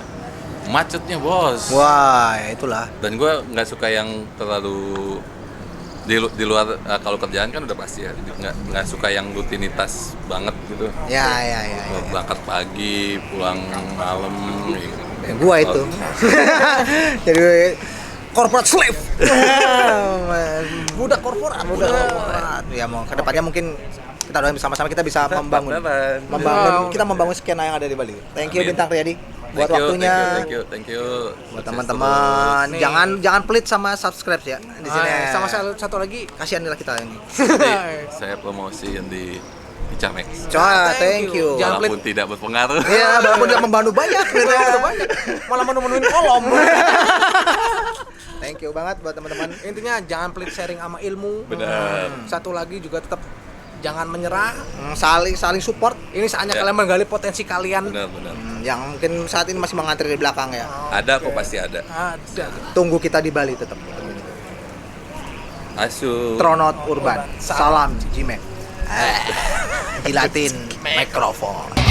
Macetnya bos. Wah, ya itulah. Dan gue nggak suka yang terlalu di luar kalau kerjaan kan udah pasti ya. Nggak suka yang rutinitas banget gitu. Ya. Berangkat pagi, pulang malam. Gua itu. Jadi corporate slave. Budak korporat. Ya mau kedepannya mungkin kita doain bersama-sama kita bisa membangun kita membangun skena yang ada di Bali. Thank you Bintang Riyadi. buat waktunya. Thank you. Buat Sukses teman-teman, terus. jangan pelit sama subscribe ya di sini. Sama satu lagi. Kasihanilah kita ini. terus. Nanti saya promosiin di Camex. Coba, thank you. Jangan Walaupun tidak berpengaruh. Iya, walaupun dia membantu banyak gitu. Malah menu-menuin kolom. Thank you banget buat teman-teman. Intinya jangan pelit sharing sama ilmu. Benar. Satu lagi juga tetap jangan menyerah. Saling support. Ini saatnya Ya. kalian menggali potensi kalian. Benar. Yang mungkin saat ini masih mengantri di belakang ya. Ada kok, pasti ada. Ada. Tunggu kita di Bali tetap. Asu. Tronot Urban. Salam Jimek. Jilatin mikrofon.